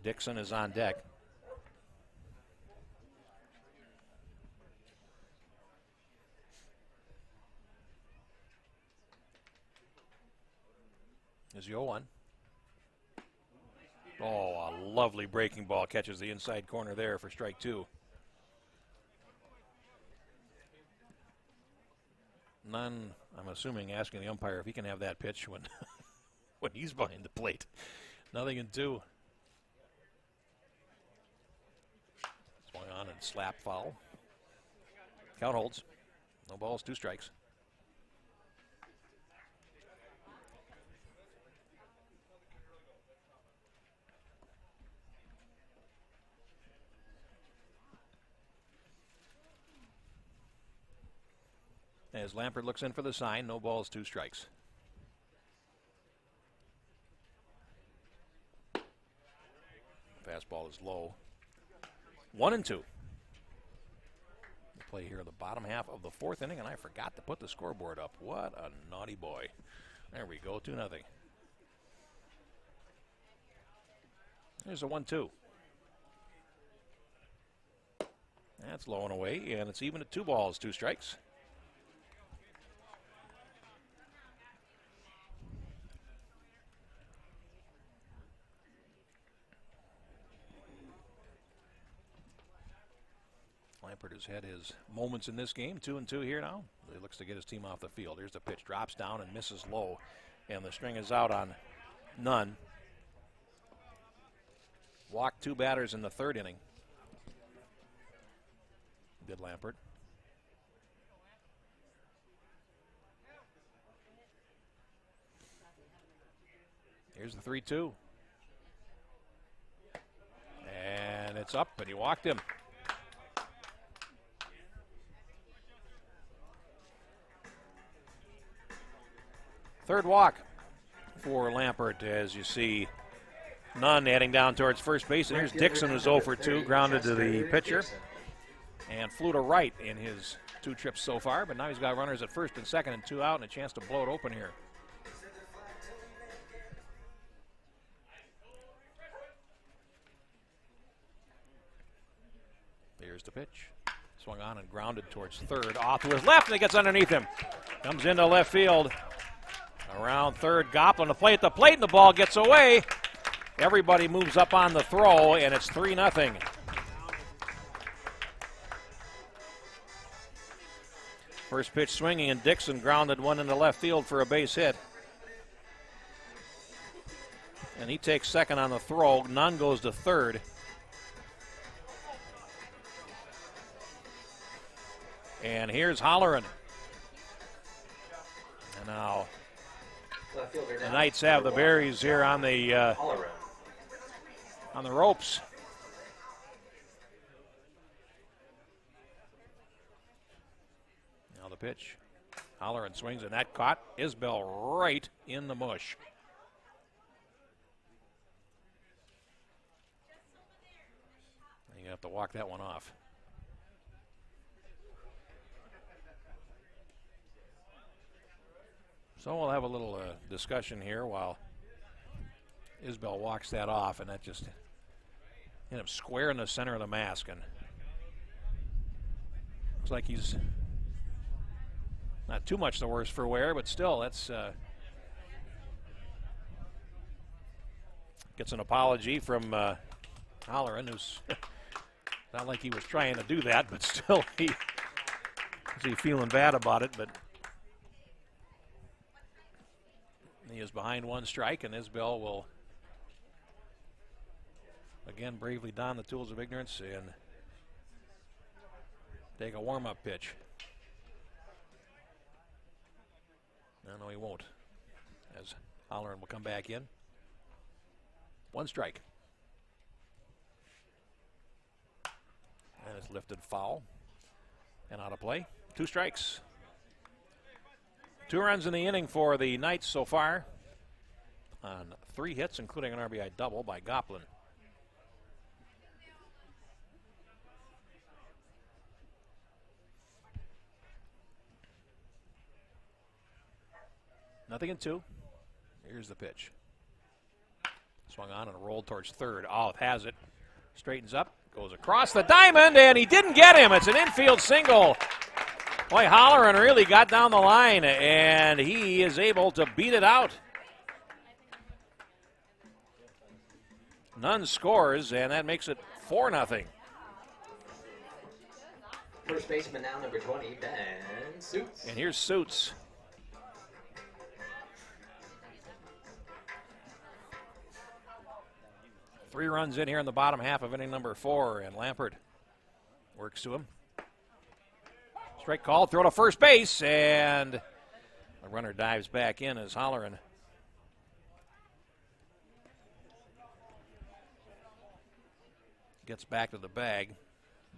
Dixon is on deck. Here's the 0-1. Oh, a lovely breaking ball. Catches the inside corner there for strike 2. Nunn, I'm assuming, asking the umpire if he can have that pitch when when he's behind the plate. Nothing in 2. Swung on and slap foul. Count holds. No balls, 2 strikes. As Lampert looks in for the sign, no balls, 2 strikes. fastball is low. 1-2. Play here in the bottom half of the fourth inning, and I forgot to put the scoreboard up. What a naughty boy. There we go, 2-0. There's a 1-2. That's low and away, and it's even at 2 balls, 2 strikes. Lampert has had his moments in this game. 2-2 here now. He looks to get his team off the field. Here's the pitch. Drops down and misses low. And the string is out on none. Walked 2 batters in the 3rd inning. Did Lampert. Here's the 3-2. And it's up, and he walked him. Third walk for Lampert, as you see Nunn heading down towards first base. And here's Dixon, who's 0 for 2, grounded to the pitcher. And flew to right in his 2 trips so far. But now he's got runners at first and second and 2 out, and a chance to blow it open here. Here's the pitch. Swung on and grounded towards third. Off to his left, and it gets underneath him. Comes into left field. Around third, Goplin to play at the plate, and the ball gets away. Everybody moves up on the throw, and it's 3-0. First pitch swinging, and Dixon grounded one into left field for a base hit. And he takes second on the throw. Nunn goes to third. And here's Holleran. And now the Knights have the Berries here on the ropes. Now the pitch. Holleran swings, and that caught Isbell right in the mush. You have to walk that one off. So we'll have a little discussion here while Isbell walks that off, and that just hit him square in the center of the mask. And looks like he's not too much the worse for wear, but still, that's gets an apology from Holleran, who's not like he was trying to do that, but still he's feeling bad about it. But he is behind 1 strike, and Isbell will again bravely don the tools of ignorance and take a warm-up pitch. No, he won't, as Holleran will come back in. 1 strike. And it's lifted foul and out of play. 2 strikes. 2 runs in the inning for the Knights so far on 3 hits, including an RBI double by Goplin. Nothing in 2. Here's the pitch. Swung on and rolled towards third. Olive has it. Straightens up. Goes across the diamond, and he didn't get him. It's an infield single. Boy, Holleran really got down the line, and he is able to beat it out. Nunn scores, and that makes it 4-0. First baseman now, number 20, Ben Suits. And here's Suits. Three runs in here in the bottom half of inning number 4, and Lampert works to him. Strike called, throw to first base, and the runner dives back in as Holleran gets back to the bag.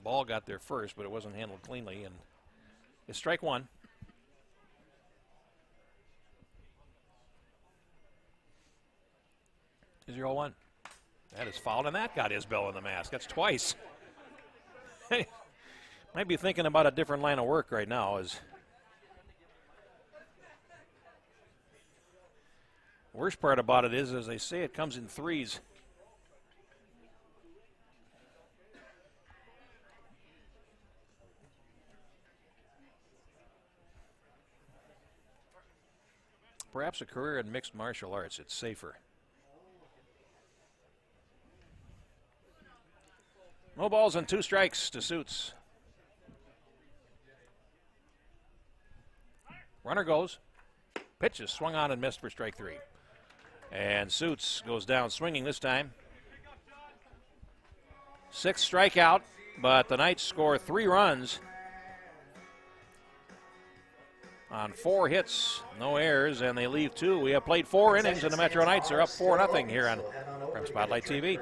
Ball got there first, but it wasn't handled cleanly, and it's strike 1. Is 0-1. That is fouled, and that got Isbell in the mask. That's twice. Might be thinking about a different line of work right now. As worst part about it is, as they say, it comes in threes. Perhaps a career in mixed martial arts. It's safer. No balls and 2 strikes to Suits. Runner goes. Pitch is swung on and missed for strike 3. And Suits goes down swinging this time. 6th strikeout, but the Knights score 3 runs on 4 hits, no errors, and they leave 2. We have played 4 innings, and the Metro Knights are up 4-0 here on Prep Spotlight TV.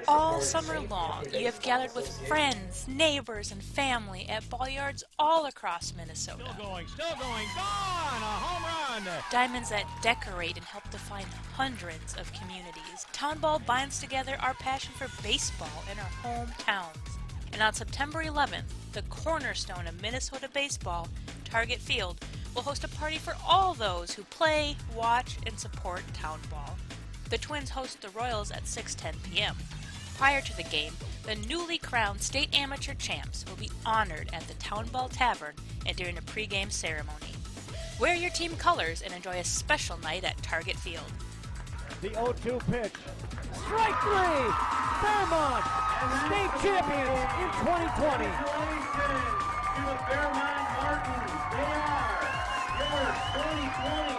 All summer long, you have gathered with friends, neighbors, and family at ball yards all across Minnesota. Still going, gone, a home run. Diamonds that decorate and help define hundreds of communities. Town Ball binds together our passion for baseball in our hometowns. And on September 11th, the cornerstone of Minnesota baseball, Target Field, will host a party for all those who play, watch, and support Town Ball. The Twins host the Royals at 6:10 p.m. Prior to the game, the newly crowned state amateur champs will be honored at the Town Ball Tavern and during a pregame ceremony. Wear your team colors and enjoy a special night at Target Field. The 0-2 pitch. Strike 3! Fairmont, state champions in 2020. Congratulations to the Fairmont Martins. They are your 2020.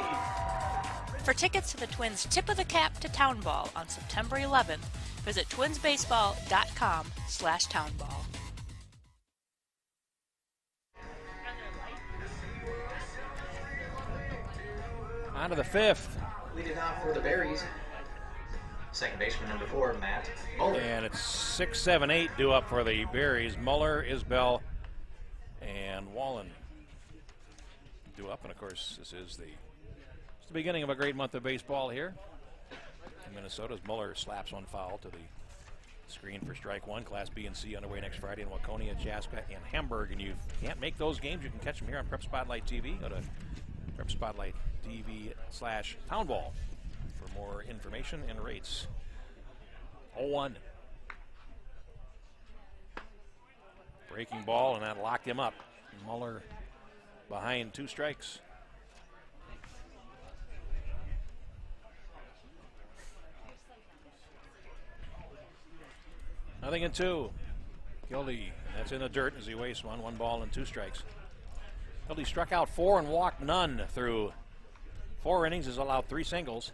For tickets to the Twins' Tip of the Cap to Town Ball on September 11th, visit twinsbaseball.com/townball. On to the 5th. Leading off for the Berries. Second baseman number 4, Matt Muller. And it's 6, 7, 8 due up for the Berries. Muller, Isbell, and Wallen due up. And of course, this is the beginning of a great month of baseball here in Minnesota as Muller slaps one foul to the screen for strike 1. Class B and C underway next Friday in Waconia, Chaska, and Hamburg. And you can't make those games. You can catch them here on Prep Spotlight TV. Go to Prep Spotlight TV/Townball for more information and rates. 0-1. Breaking ball, and that locked him up. Muller behind 2 strikes. Nothing in 2. Gildy, that's in the dirt as he wastes 1 ball and 2 strikes. Gildy struck out 4 and walked none through 4 innings, has allowed 3 singles.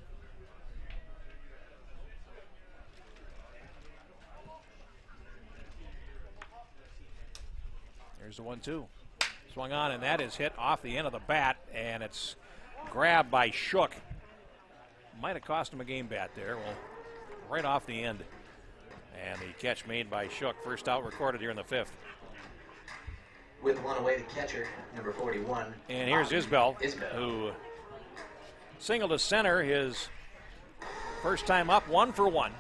Here's the 1-2. Swung on, and that is hit off the end of the bat, and it's grabbed by Shook. Might have cost him a game bat there. Well, right off the end. And the catch made by Shook. First out recorded here in the 5th. With one away, the catcher, number 41. And here's Isbell, who singled to center his first time up, 1 for 1.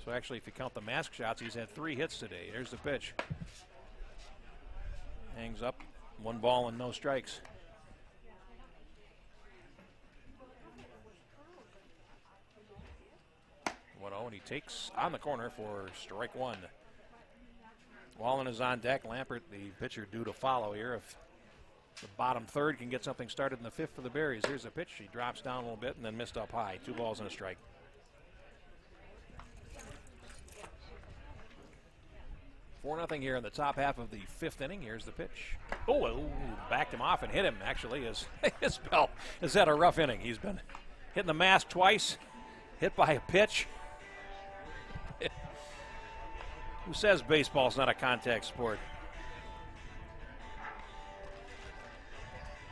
So actually, if you count the mask shots, he's had 3 hits today. Here's the pitch. Hangs up, 1 ball and no strikes. 1-0, and he takes on the corner for strike 1. Wallen is on deck. Lampert, the pitcher, due to follow here. If the bottom third can get something started in the 5th for the Berries. Here's the pitch. He drops down a little bit and then missed up high. 2 balls and a strike. 4-0 here in the top half of the 5th inning. Here's the pitch. Oh, backed him off and hit him, actually. Isbell has had a rough inning. He's been hitting the mask twice, hit by a pitch. Who says baseball's not a contact sport?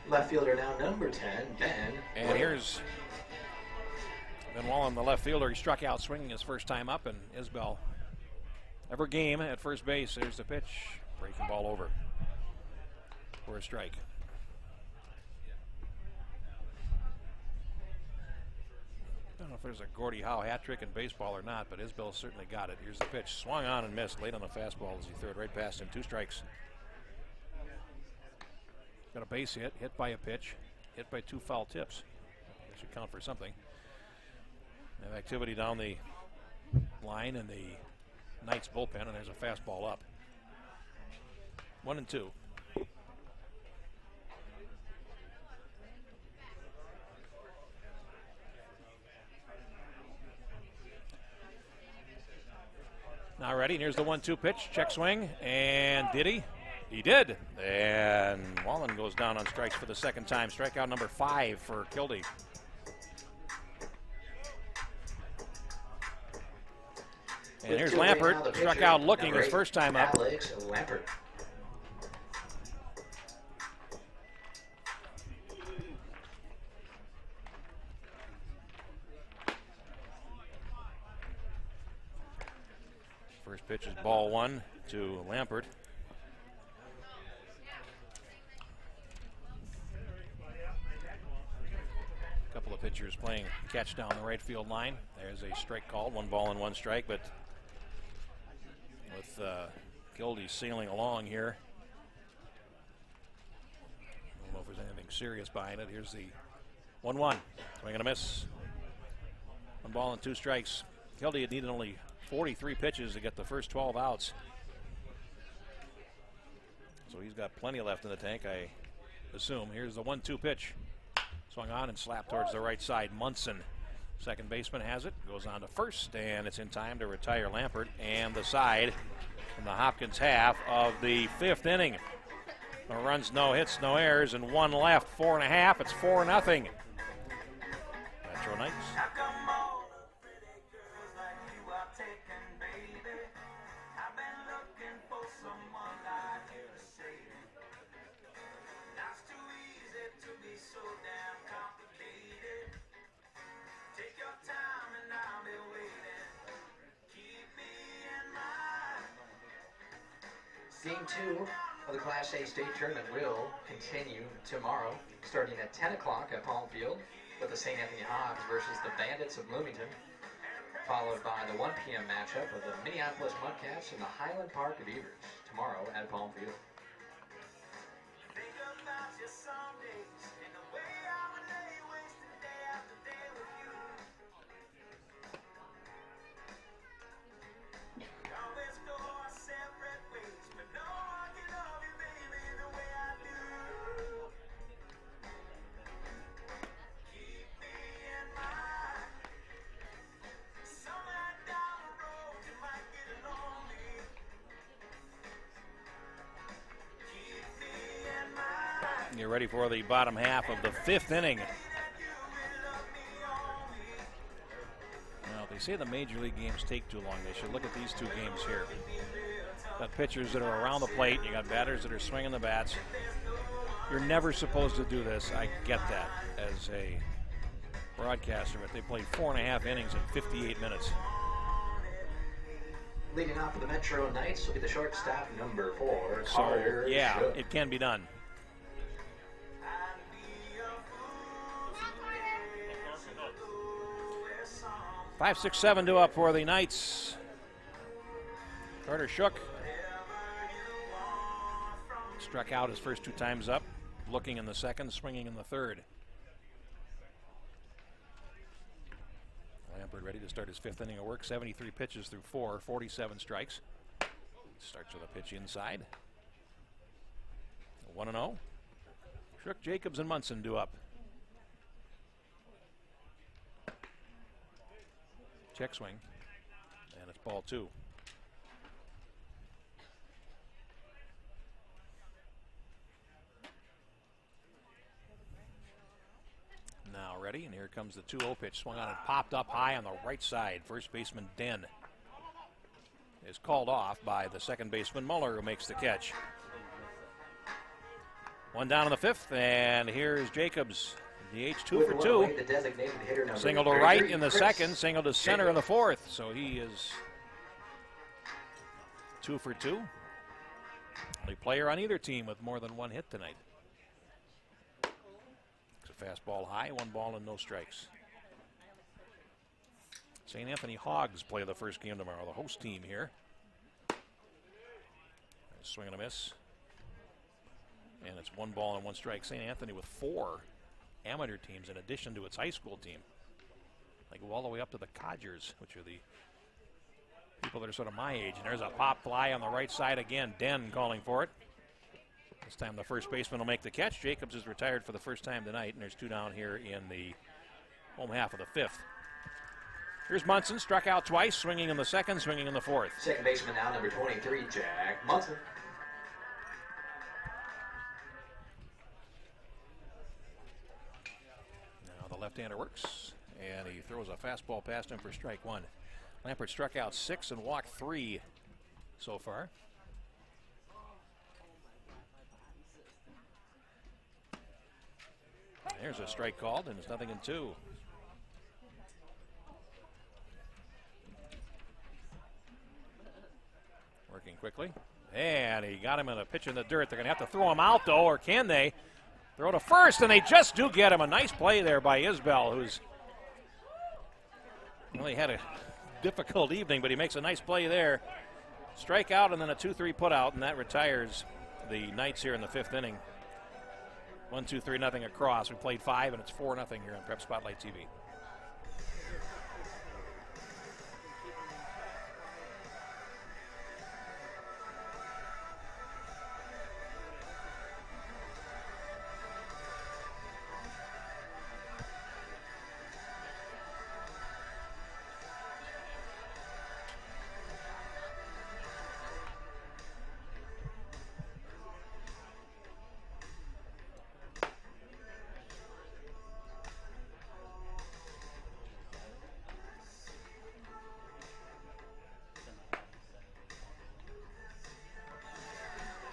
Left fielder now, number 10, Ben. And here's Ben Wallen, the left fielder. He struck out swinging his first time up, and Isbell ever game at first base. There's the pitch. Breaking ball over for a strike. I don't know if there's a Gordie Howe hat trick in baseball or not, but Isbell certainly got it. Here's the pitch. Swung on and missed late on the fastball as he threw it right past him. 2 strikes. Got a base hit, hit by a pitch, hit by 2 foul tips. That should count for something. They have activity down the line in the Knights bullpen, and there's a fastball up. 1-2. Now ready, and here's the 1-2 pitch. Check swing, and did he? He did. And Wallen goes down on strikes for the second time. Strikeout number 5 for Kildee. And here's Lampert, struck out looking his first time up. Lampert. First pitch is ball 1 to Lampert. A couple of pitchers playing catch down the right field line. There's a strike called, 1 ball and 1 strike, but with Kildee sailing along here, I don't know if there's anything serious behind it. Here's the 1-1. Swing and a miss. 1 ball and 2 strikes. Kildee had needed only 43 pitches to get the first 12 outs. So he's got plenty left in the tank, I assume. Here's the 1-2 pitch. Swung on and slapped towards the right side. Munson, second baseman, has it. Goes on to first, and it's in time to retire Lampert. And the side from the Hopkins half of the 5th inning. No runs, no hits, no errors, and 1 left. 4.5. It's 4-0. Metro Knights. Game 2 of the Class A state tournament will continue tomorrow, starting at 10 o'clock at Palm Field with the St. Anthony Hogs versus the Bandits of Bloomington, followed by the 1 p.m. matchup of the Minneapolis Mudcats and the Highland Park of Beavers tomorrow at Palm Field. You're ready for the bottom half of the 5th inning. Now, they say the major league games take too long. They should look at these 2 games here. Got pitchers that are around the plate. You got batters that are swinging the bats. You're never supposed to do this. I get that as a broadcaster, but they played 4.5 innings in 58 minutes. Leading off for the Metro Knights will be the shortstop, number 4, So, Carter yeah, Shook. it can be done. 5, 6, 7 to up for the Knights. Carter Shook struck out his first 2 times up, looking in the second, swinging in the third. Lampert ready to start his 5th inning of work. 73 pitches through 4, 47 strikes. Starts with a pitch inside. 1-0. Shook, Jacobs, and Munson do up. Check swing, and it's ball 2. Now ready, and here comes the 2-0 pitch. Swung on and popped up high on the right side. First baseman Den is called off by the second baseman Muller, who makes the catch. 1 down in the 5th, and here's Jacobs. DH 2 for 2. Single to right in the 2nd, single to center in the 4th. So he is 2 for 2. Only player on either team with more than 1 hit tonight. It's a fastball high, 1 ball and no strikes. St. Anthony Hogs play the first game tomorrow, the host team here. Swing and a miss. And it's 1 ball and 1 strike. St. Anthony with 4 amateur teams in addition to its high school team. They go all the way up to the Codgers, which are the people that are sort of my age. And there's a pop fly on the right side again. Den calling for it. This time the first baseman will make the catch. Jacobs is retired for the first time tonight, and there's 2 down here in the home half of the 5th. Here's Munson, struck out twice, swinging in the 2nd, swinging in the 4th. Second baseman now, number 23, Jack Munson. Now the left-hander works, and he throws a fastball past him for strike 1. Lampert struck out 6 and walked 3 so far. There's a strike called, and it's 0-2. Working quickly. And he got him in a pitch in the dirt. They're going to have to throw him out, though, or can they? Throw to first, and they just do get him. A nice play there by Isbell, who's really had a difficult evening, but he makes a nice play there. Strikeout and then a 2-3 putout, and that retires the Knights here in the 5th inning. 1-2-3-0 across. We played 5, and it's 4-0 here on Prep Spotlight TV.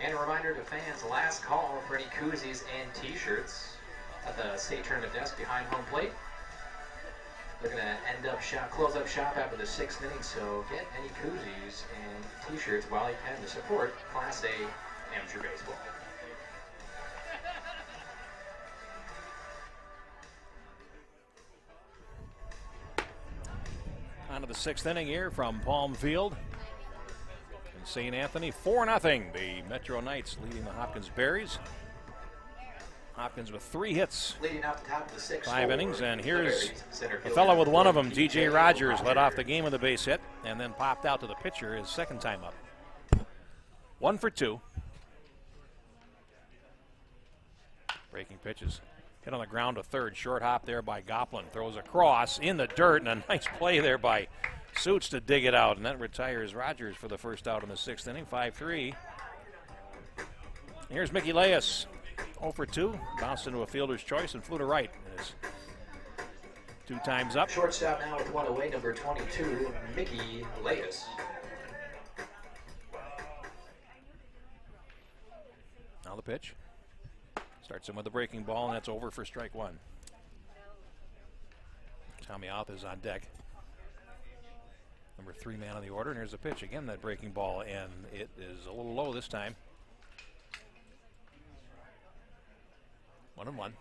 And a reminder to fans, last call for any koozies and t-shirts at the state tournament desk behind home plate. They're going to close up shop after the 6th inning, so get any koozies and t-shirts while you can to support Class A amateur baseball. On to the 6th inning here from Palm Field. St. Anthony, 4-0. The Metro Knights leading the Hopkins Berries. Hopkins with 3 hits, Leading out the top of the 6th. 5 innings, and here's a fellow with one of them, DJ Rogers, led off the game with a base hit and then popped out to the pitcher his 2nd time up. 1 for 2. Breaking pitches. Hit on the ground to 3rd. Short hop there by Goplin. Throws across in the dirt, and a nice play there by Suits to dig it out, and that retires Rogers for the first out in the 6th inning, 5-3. Here's Mickey Leas, 0 for 2, bounced into a fielder's choice and flew to right. It is 2 times up. Shortstop now with 1 away, number 22, Mickey Leas. Now the pitch. Starts him with the breaking ball, and that's over for strike 1. Tommy Outh is on deck. Number 3 man on the order, and here's the pitch. Again, that breaking ball, and it is a little low this time. 1-1.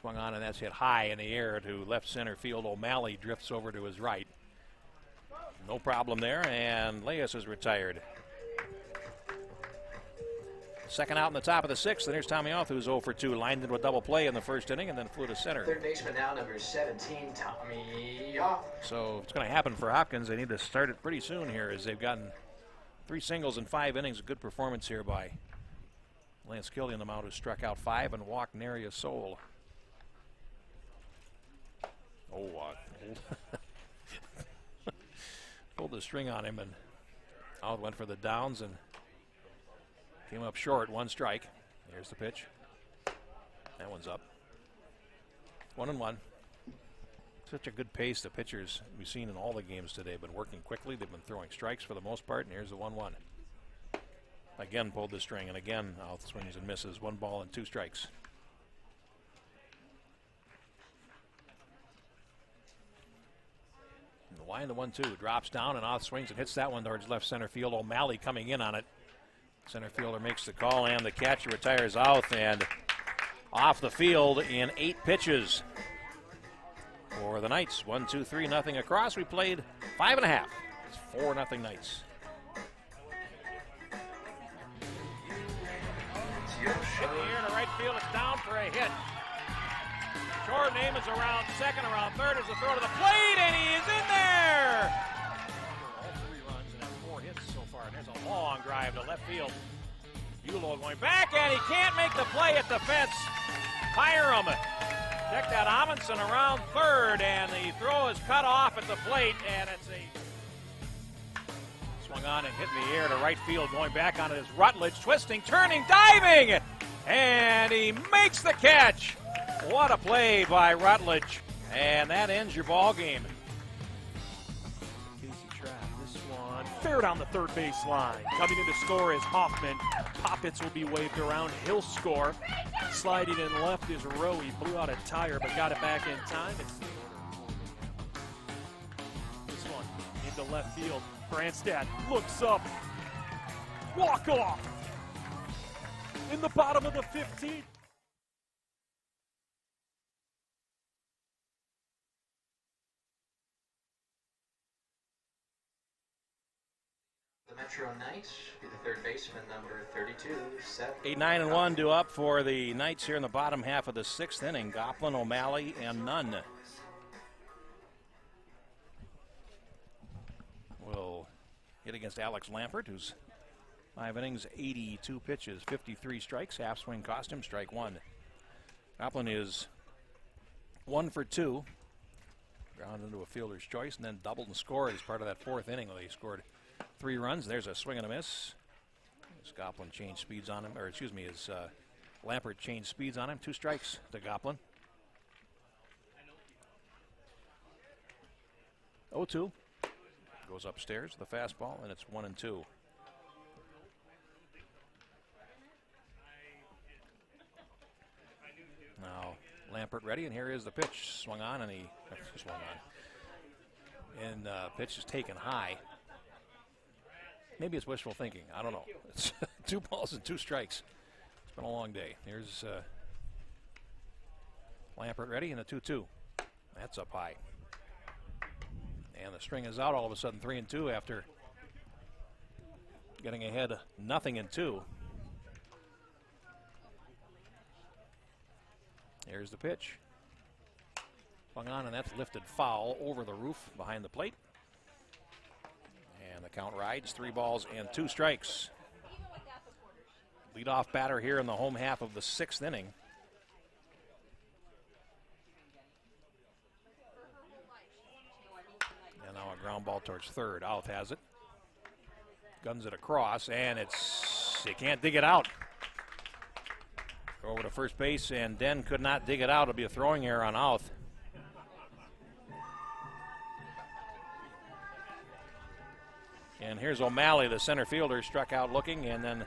Swung on, and that's hit high in the air to left center field. O'Malley drifts over to his right. No problem there, and Leas is retired. 2nd out in the top of the 6th, and here's Tommy Outh, who's 0 for 2, lined into a double play in the 1st inning and then flew to center. 3rd baseman now, number 17, Tommy Outh. So if it's going to happen for Hopkins, they need to start it pretty soon here, as they've gotten 3 singles in 5 innings. A good performance here by Lance Killian on the mound, who struck out 5 and walked nary a soul. Pulled the string on him, and Outh went for the downs and came up short. 1 strike. Here's the pitch. That one's up. 1-1. Such a good pace the pitchers we've seen in all the games today have been working quickly. They've been throwing strikes for the most part, and here's the 1-1. Again pulled the string, and again Outh swings and misses. 1 ball and 2 strikes. And the line, the 1-2 drops down, and Outh swings and hits that one towards left center field. O'Malley coming in on it. Center fielder makes the call, and the catcher retires Outh, and off the field in 8 pitches. for the Knights. 1-2-3, nothing across. We played 5.5. It's 4-0 Knights. In the air to right field, it's down for a hit. Jordan Amos around second, around third is the throw to the plate, and he is in there! All 3 runs and have 4 hits so far. There's a long drive to left field. Bulow going back, and he can't make the play at the fence. Hiram checked out Amundsen around third, and the throw is cut off at the plate, and it's a swung on and hit in the air to right field. Going back on it is Rutledge, twisting, turning, diving, and he makes the catch. What a play by Rutledge, and that ends your ball game. Casey Trapp, this one fair down the third base line. Coming in to score is Hoffman. Poppets will be waved around. He'll score. Sliding in left is Rowe. He blew out a tire but got it back in time. It's this one into left field. Branstad looks up. Walk off. In the bottom of the 15th. The Metro Knights be the third baseman, number 32, Seth. 8-9-1 due up for the Knights here in the bottom half of the 6th inning. Goplin, O'Malley, and Nunn will hit against Alex Lampert, who's 5 innings, 82 pitches, 53 strikes. Half swing cost him strike 1. Goplin is 1 for 2. Ground into a fielder's choice and then doubled and scored as part of that 4th inning. They scored 3 runs. There's a swing and a miss. Goplin changed speeds on him, or excuse me, Lampert changed speeds on him. 2 strikes to Goplin. 0-2. Goes upstairs, the fastball, and it's 1-2. Now Lampert ready, and here is the pitch. Swung on, and he swung on. And pitch is taken high. Maybe it's wishful thinking. I don't know. It's 2 balls and 2 strikes. It's been a long day. Here's Lampert ready, and a 2-2. That's up high. And the string is out all of a sudden, 3-2 after getting ahead 0-2. Here's the pitch. Swung on, and that's lifted foul over the roof behind the plate. And the count rides, 3 balls and 2 strikes. Leadoff batter here in the home half of the 6th inning. And now a ground ball towards third. Alf has it. Guns it across, and they can't dig it out. Go over to first base, and Den could not dig it out. It'll be a throwing error on Alf. And here's O'Malley, the center fielder, struck out looking, and then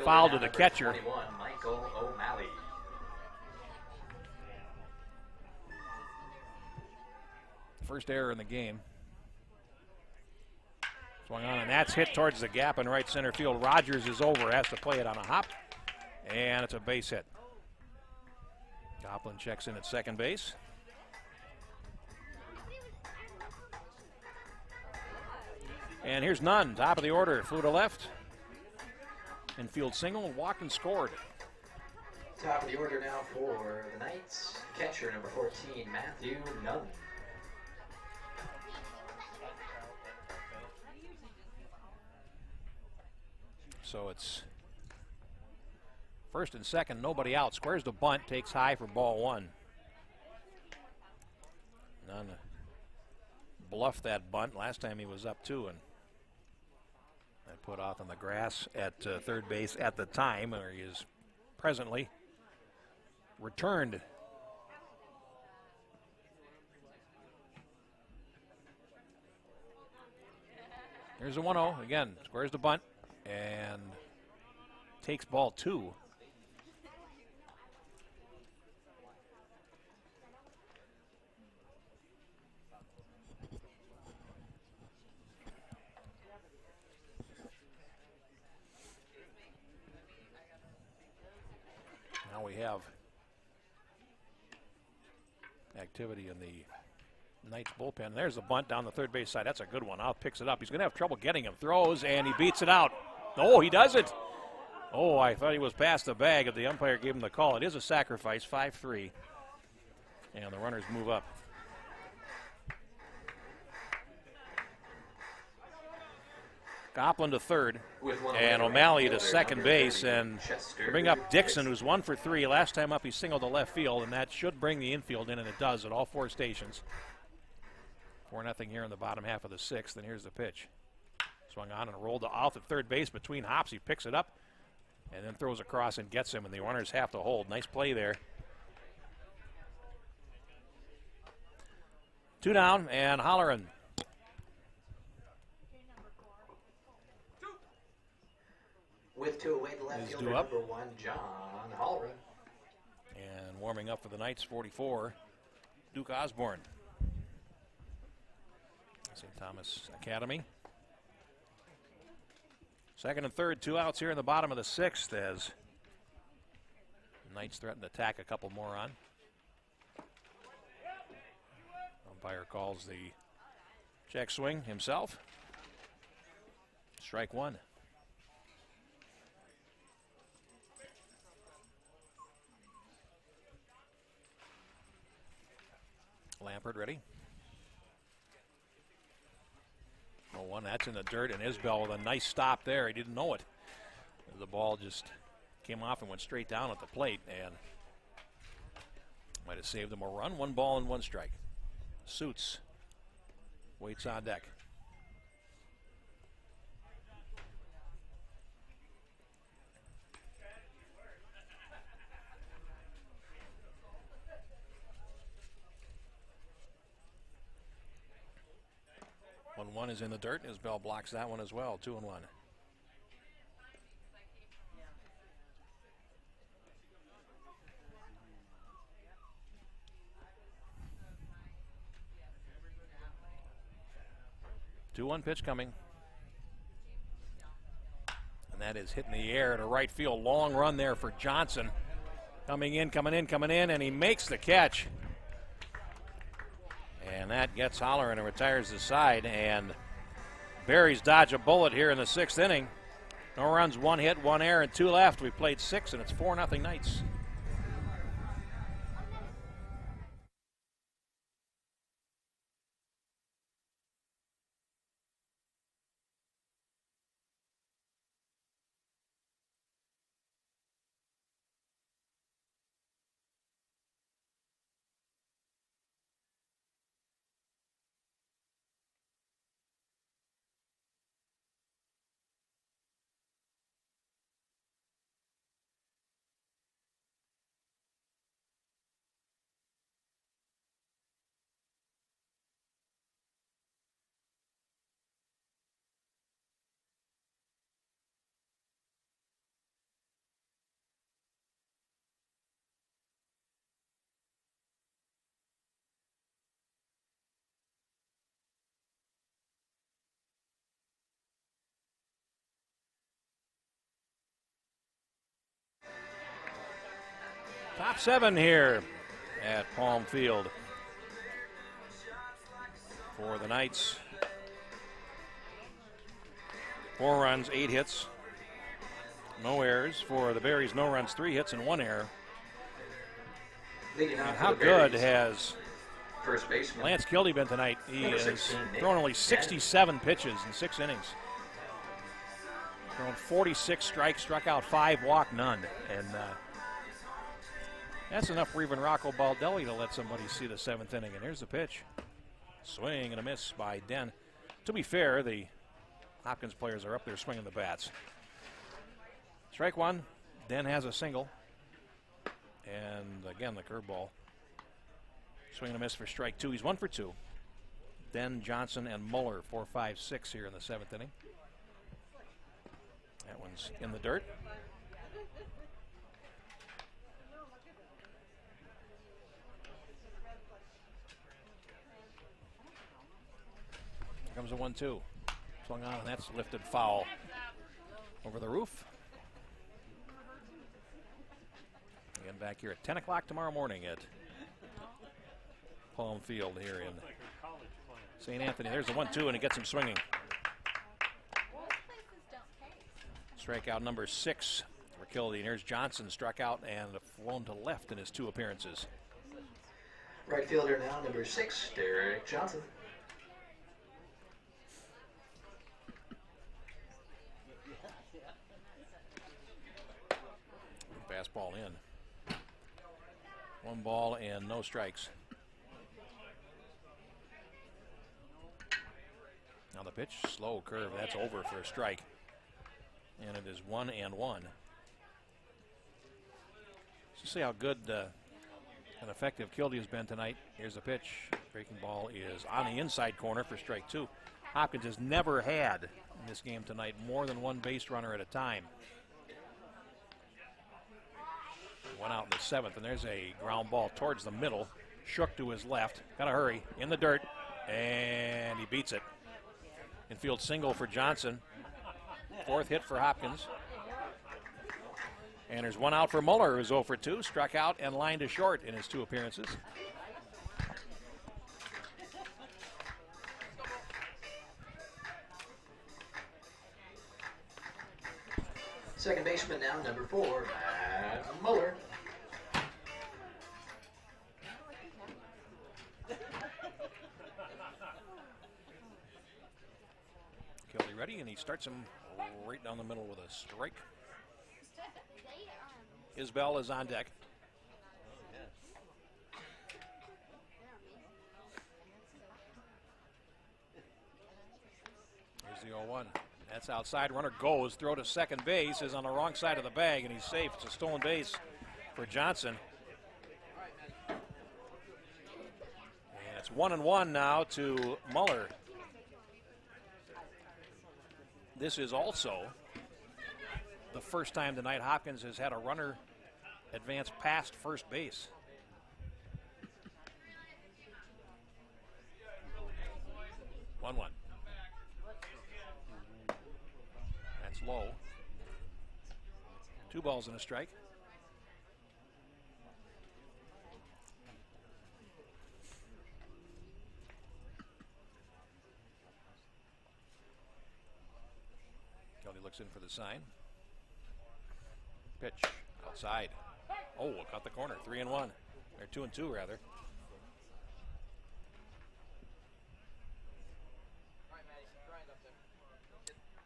fouled to the catcher. 21, Michael O'Malley. First error in the game. Swung on, and that's hit towards the gap in right center field. Rogers is over, has to play it on a hop, and it's a base hit. Goplin checks in at second base. And here's Nunn, top of the order, flew to left. Infield single, walked and scored. Top of the order now for the Knights. Catcher number 14, Matthew Nunn. So it's first and second, nobody out. Squares the bunt, takes high for ball 1. Nunn bluffed that bunt. Last time he was up 2, and I put off on the grass at third base at the time, where he is presently returned. Here's a 1-0. Again, squares the bunt and takes ball 2. Now we have activity in the Knights bullpen. There's the bunt down the third base side. That's a good one. Out picks it up. He's going to have trouble getting him. Throws, and he beats it out. Oh, he does it. Oh, I thought he was past the bag, if the umpire gave him the call. It is a sacrifice, 5-3. And the runners move up. Copland to third, and O'Malley to second base, and bring up Dixon, who's 1 for 3. Last time up, he singled to left field, and that should bring the infield in, and it does at all 4 stations. 4-0 here in the bottom half of the 6th, and here's the pitch. Swung on and rolled off at third base between hops. He picks it up and then throws across and gets him, and the runners have to hold. Nice play there. 2 down, and Holleran. With 2 away, the left fielder, number 1, John Holleran. And warming up for the Knights, 44, Duke Osborne. St. Thomas Academy. Second and third, 2 outs here in the bottom of the 6th as the Knights threaten to tack a couple more on. Umpire calls the check swing himself. Strike 1. Lampert ready. 0-1, that's in the dirt, and Isbell with a nice stop there. He didn't know it. The ball just came off and went straight down at the plate, and might have saved him a run. 1 ball and 1 strike. Suits waits on deck. One is in the dirt. Isbell blocks that one as well. 2-1. Two-one pitch coming. And that is hitting the air to right field. Long run there for Johnson. Coming in, and he makes the catch. And that gets Holleran and retires the side. And Berries dodge a bullet here in the 6th inning. No runs, 1 hit, 1 error, and 2 left. We played 6, and it's 4-0 Knights. Top 7 here at Palm Field for the Knights. 4 runs, 8 hits, no errors. For the Berries, no runs, 3 hits, and 1 error. And how good has first baseman Lance Kildee been tonight? He has thrown only 67 pitches in 6 innings. Thrown 46 strikes, struck out 5, walked none. And that's enough for even Rocco Baldelli to let somebody see the 7th inning. And here's the pitch. Swing and a miss by Den. To be fair, the Hopkins players are up there swinging the bats. Strike 1. Den has a single. And again, the curveball. Swing and a miss for strike 2. He's 1 for 2. Den, Johnson, and Muller, 4, 5, 6 here in the 7th inning. That one's in the dirt. Here comes a 1-2. Swung on, and that's lifted foul over the roof. Again, back here at 10 o'clock tomorrow morning at Palm Field here in St. Anthony. There's the 1-2, and it gets him swinging. Strikeout number 6 for Kildee. Here's Johnson, struck out and flown to left in his 2 appearances. Right fielder now, number 6, Derek Johnson. Fastball in. 1 ball and no strikes. Now the pitch, slow curve. That's over for a strike. And it is 1-1. So see how good and effective Kildee has been tonight. Here's the pitch. Breaking ball is on the inside corner for strike 2. Hopkins has never had in this game tonight more than 1 base runner at a time. 1 out in the 7th, and there's a ground ball towards the middle. Shook to his left. Gotta hurry. In the dirt, and he beats it. Infield single for Johnson. 4th hit for Hopkins. And there's 1 out for Muller, who's 0 for 2. Struck out and lined to short in his 2 appearances. Second baseman now, number 4, Matt Muller. Kildee ready, and he starts him right down the middle with a strike. Isbell is on deck. Here's the 0-1. That's outside. Runner goes. Throw to second base is on the wrong side of the bag, and he's safe. It's a stolen base for Johnson. And it's 1-1 now to Muller. This is also the first time tonight Hopkins has had a runner advance past first base. One. That's low. 2 balls and a strike. Kildee looks in for the sign. Pitch outside. Oh, caught the corner. 3-1. Or 2-2 rather.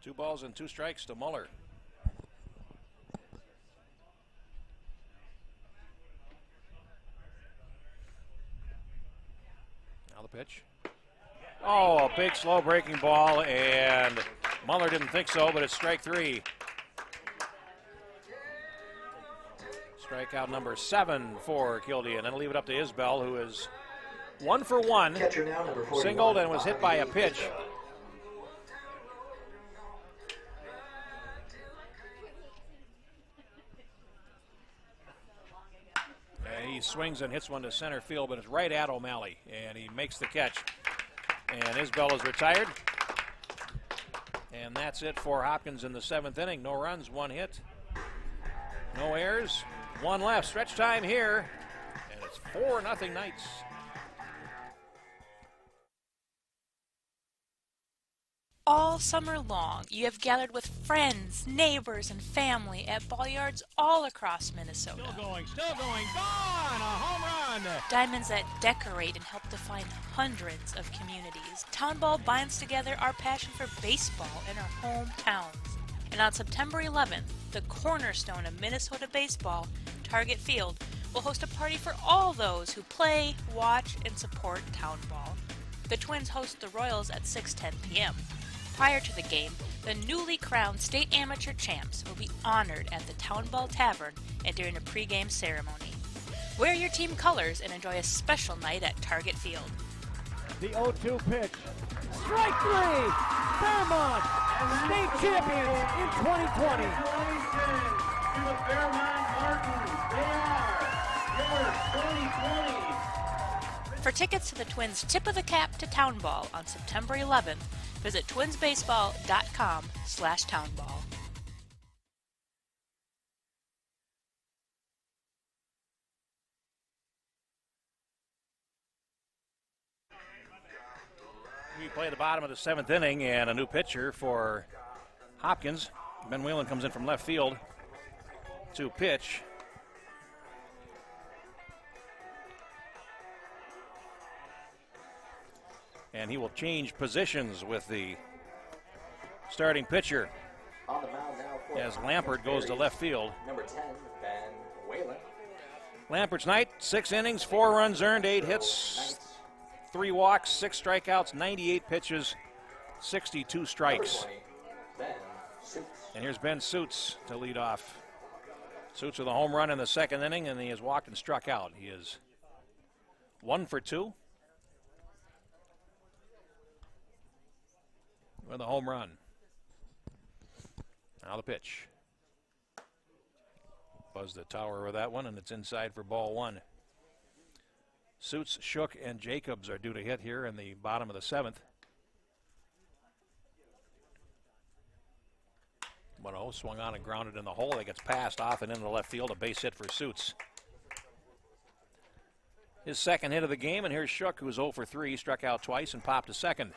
Two balls and 2 strikes to Muller. Now the pitch. Oh, a big slow breaking ball, and Muller didn't think so, but it's strike 3. Strikeout number 7 for Kildee, and then leave it up to Isbell, who is 1 for 1. Catcher now, number 41, Singled and was hit by a pitch. And he swings and hits one to center field, but it's right at O'Malley, and he makes the catch. And Isbell is retired. And that's it for Hopkins in the 7th inning. No runs, 1 hit, no errors. 1 left. Stretch time here, and it's 4-0 Knights. All summer long, you have gathered with friends, neighbors, and family at ball yards all across Minnesota. Still going, gone! A home run! Diamonds that decorate and help define hundreds of communities. Town Ball binds together our passion for baseball in our hometowns. And on September 11th, the cornerstone of Minnesota baseball, Target Field, will host a party for all those who play, watch, and support Town Ball. The Twins host the Royals at 6:10 p.m. Prior to the game, the newly crowned state amateur champs will be honored at the Town Ball Tavern and during a pregame ceremony. Wear your team colors and enjoy a special night at Target Field. The 0-2 pitch. Strike 3! Fairmont, state champions in 2020. Congratulations to the Fairmont Martins. They are your 2020. For tickets to the Twins' Tip of the Cap to Town Ball on September 11th, visit twinsbaseball.com/townball. We play the bottom of the 7th inning, and a new pitcher for Hopkins. Ben Whalen comes in from left field to pitch. And he will change positions with the starting pitcher On the mound now for as Lampert goes to left field. Number 10, Ben Whalen. Lampert's night, 6 innings, 4 runs earned, 8 hits, 3 walks, 6 strikeouts, 98 pitches, 62 strikes. Number 20, Ben Suits. And here's Ben Suits to lead off. Suits with a home run in the 2nd inning, and he has walked and struck out. He is 1 for 2 with a home run. Now the pitch. Buzzed the tower with that one, and it's inside for ball 1. Suits, Shook, and Jacobs are due to hit here in the bottom of the 7th. 1-0, swung on and grounded in the hole. That gets passed off and into the left field. A base hit for Suits. His 2nd hit of the game, and here's Shook, who's 0 for 3, struck out twice and popped a 2nd.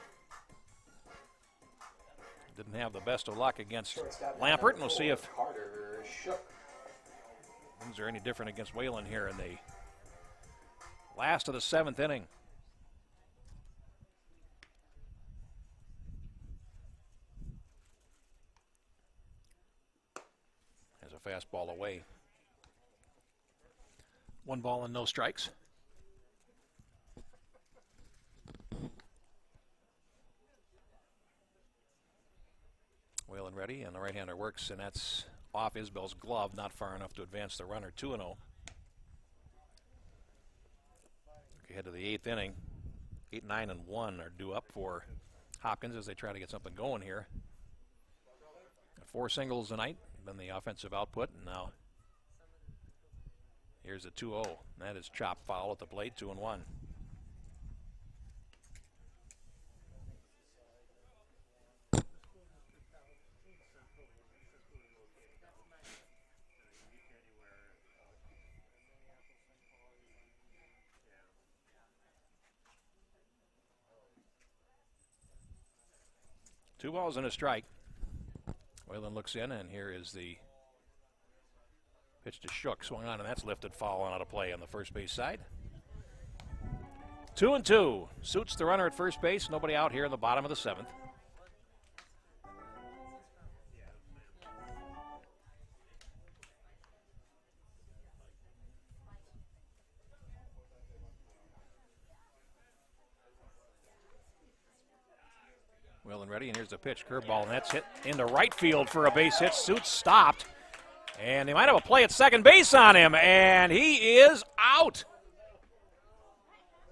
Didn't have the best of luck against Lampert, and we'll see if Carter Shook. things are any different against Whalen here in the last of the 7th inning. There's a fastball away. 1 ball and no strikes. Whalen ready, and the right-hander works, and that's off Isbell's glove, not far enough to advance the runner. 2-0. Ahead to the 8th inning. 8, 9, and 1 are due up for Hopkins as they try to get something going here. 4 singles tonight, been the offensive output, and now here's a 2-0. That is chopped foul at the plate, 2-1. Two balls and a strike. Whalen looks in, and here is the pitch to Shook. Swung on, and that's lifted foul and out of play on the first base side. 2-2. Suits the runner at first base. Nobody out here in the bottom of the 7th. Whalen ready, and here's the pitch. Curveball, and that's hit into right field for a base hit. Suits stopped, and they might have a play at second base on him, and he is out.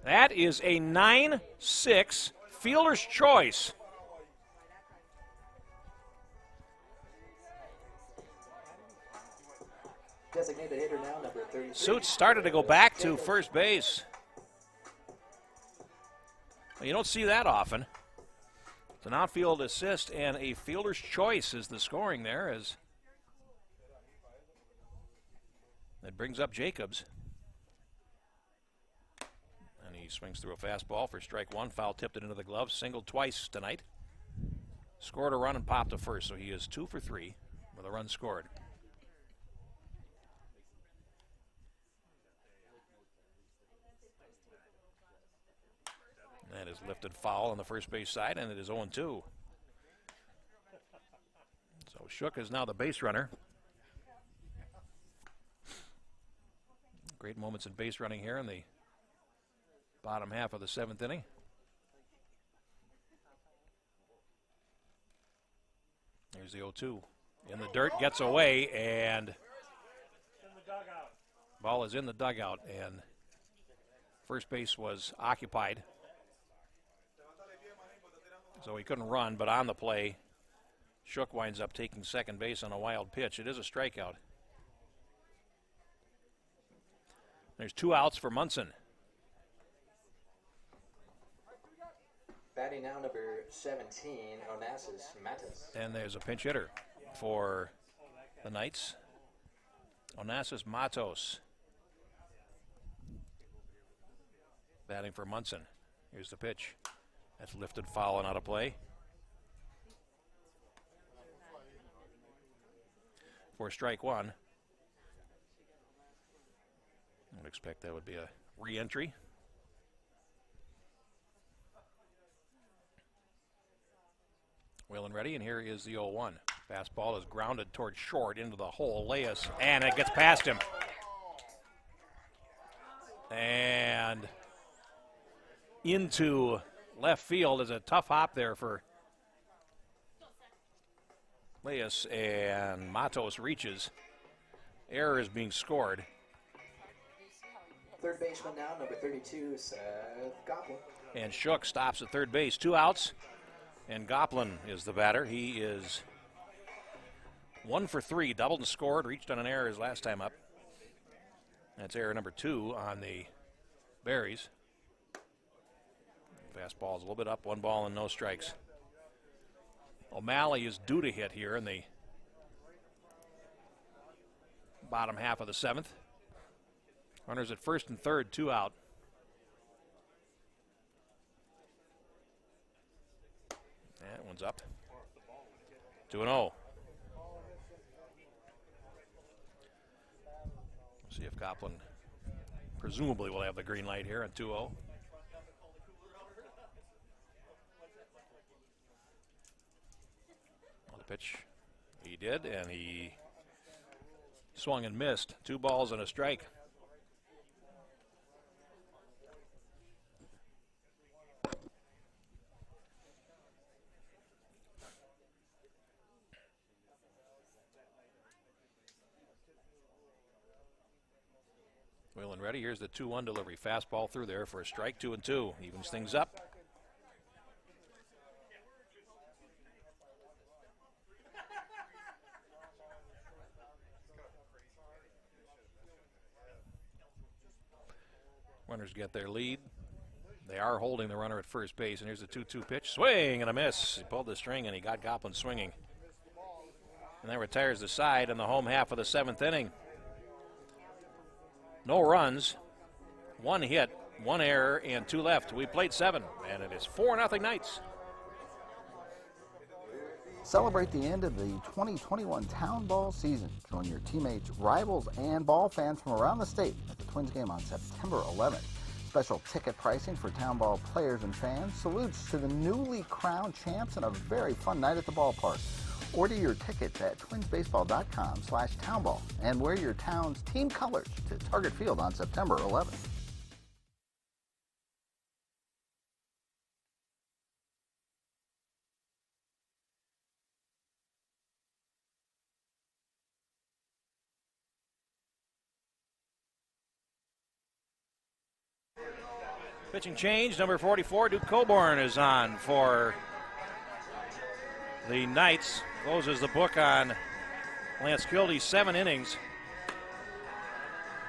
That is a 9-6 fielder's choice. Designated hitter now, number 33. Suits started to go back to first base. Well, you don't see that often. It's an outfield assist, and a fielder's choice is the scoring there, as that brings up Jacobs. And he swings through a fastball for strike 1. Foul tipped it into the glove. Singled twice tonight. Scored a run and popped a first, so he is 2 for 3 with a run scored. That is lifted foul on the first base side, and it is 0-2. So Shook is now the base runner. Great moments in base running here in the bottom half of the 7th inning. Here's the 0-2. In the dirt, gets away, and ball is in the dugout, and first base was occupied. So he couldn't run, but on the play, Shook winds up taking second base on a wild pitch. It is a strikeout. There's 2 outs for Munson. Batting now, number 17, Onassis Matus. And there's a pinch hitter for the Knights. Onassis Matos. Batting for Munson. Here's the pitch. That's lifted foul and out of play. For strike one. I would expect that would be a re-entry. Whalen ready, and here is the 0-1. Fastball is grounded towards short into the hole. Leas, and it gets past him. And into left field is a tough hop there for Leas, and Matos reaches. Error is being scored. Third baseman now, number 32, Seth Goplin. And Shook stops at third base. 2 outs, and Goplin is the batter. He is 1 for 3, doubled and scored, reached on an error his last time up. That's error number 2 on the Berries. Fastball is a little bit up, 1 ball and no strikes. O'Malley is due to hit here in the bottom half of the 7th. Runners at first and third, 2 out. That one's up. 2-0. See if Goplin presumably will have the green light here at 2-0. Well, the pitch, he did, and he swung and missed. 2 balls and a strike. Whalen ready. Here's the 2-1 delivery. Fastball through there for a strike. 2-2. Evens things up. Runners get their lead. They are holding the runner at first base. And here's the 2-2 pitch. Swing and a miss. He pulled the string and he got Goplin swinging. And that retires the side in the home half of the 7th inning. No runs, 1 hit, 1 error, and 2 left. We played 7, and it is 4-0 Knights. Celebrate the end of the 2021 Town Ball season. Join your teammates, rivals, and ball fans from around the state at the Twins game on September 11th. Special ticket pricing for Town Ball players and fans. Salutes to the newly crowned champs and a very fun night at the ballpark. Order your tickets at twinsbaseball.com/townball and wear your town's team colors to Target Field on September 11th. Pitching change, number 44, Duke Coburn is on for the Knights. Closes the book on Lance Kilde's 7 innings.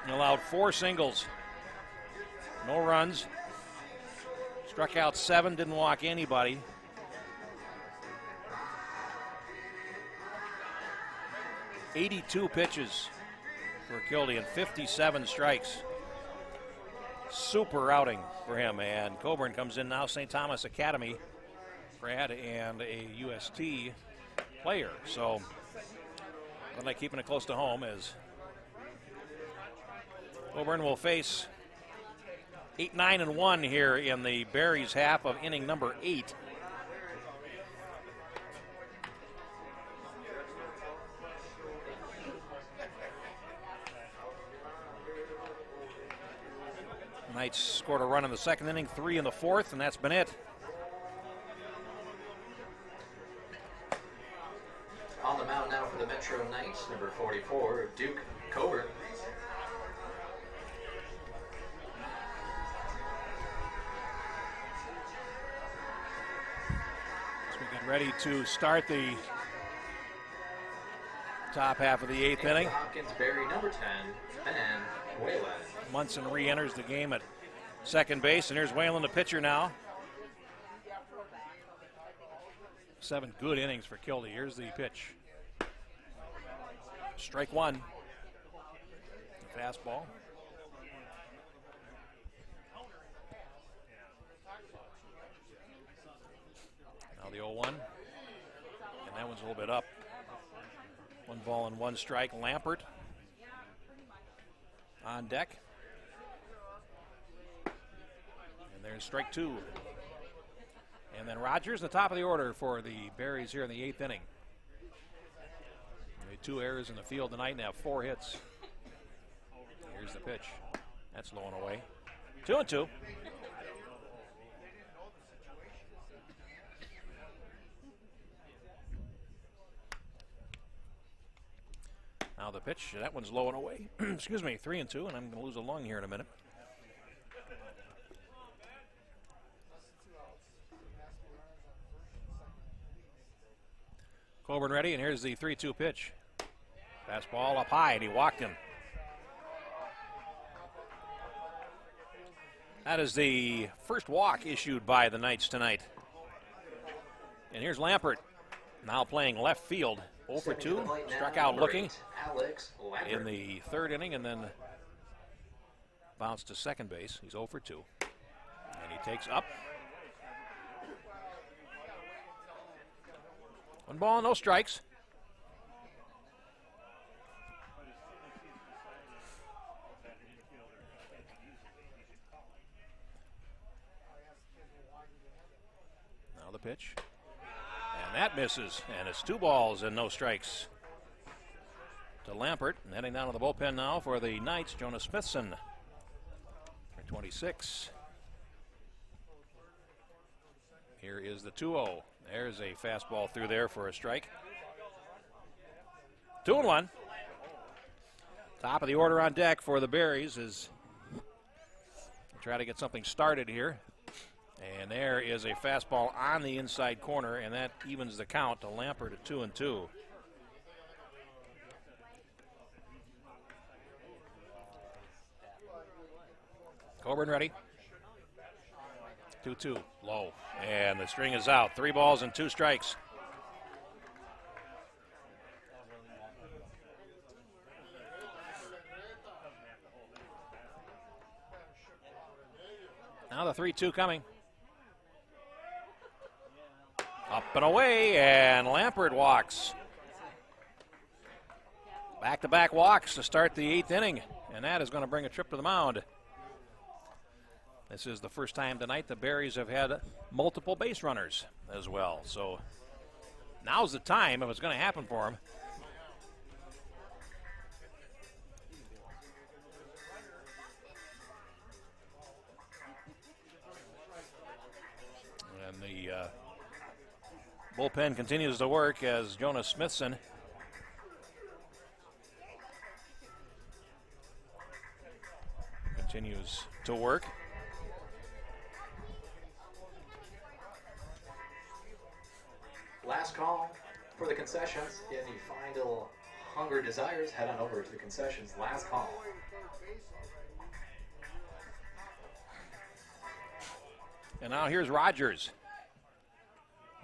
He allowed 4 singles. No runs. Struck out 7, didn't walk anybody. .82 pitches for Kilde and 57 strikes. Super outing for him. And Coburn comes in now, St. Thomas Academy grad and a UST player. So I'd like keeping it close to home as Coburn will face 8-9-1 here in the Berries half of inning number 8. Knights scored a run in the 2nd inning, 3 in the 4th, and that's been it. On the mound now for the Metro Knights, number 44, Duke Coburn. As we get ready to start the top half of the 8th inning. Hopkins Berries, number 10, and Whalen. Munson re-enters the game at second base, and here's Whalen, the pitcher now. 7 good innings for Kilde. Here's the pitch. Strike 1. Fastball. the 0-1. And that one's a little bit up. 1 ball and 1 strike. Lampert on deck. And there's strike 2. And then Rogers, the top of the order for the Berries here in the 8th inning. They made 2 errors in the field tonight and have 4 hits. Here's the pitch. That's low and away. 2-2. Now the pitch. That one's low and away. Excuse me, 3-2, and I'm going to lose a lung here in a minute. Coburn ready, and here's the 3-2 pitch. Fastball up high, and he walked him. That is the first walk issued by the Knights tonight. And here's Lampert, now playing left field. 0 for 2, struck out looking in the 3rd inning, and then bounced to second base. He's 0 for 2. And he takes up. 1 ball, no strikes. Now the pitch. And that misses. And it's 2 balls and no strikes to Lampert. And heading down to the bullpen now for the Knights, Jonas Smithson. For 26. Here is the 2-0. There's a fastball through there for a strike. 2-1. Top of the order on deck for the Berries as they try to get something started here. And there is a fastball on the inside corner, and that evens the count to Lampert at 2-2. Coburn ready. 2-2, low. And the string is out. 3 balls and 2 strikes. Now the 3-2 coming. Up and away, and Lampert walks. Back-to-back walks to start the 8th inning, and that is going to bring a trip to the mound. This is the first time tonight the Berries have had multiple base runners as well. So now's the time if it's going to happen for them. And the bullpen continues to work as Jonas Smithson continues to work. Last call for the concessions. If you find a little hunger desires, head on over to the concessions. Last call. And now here's Rogers.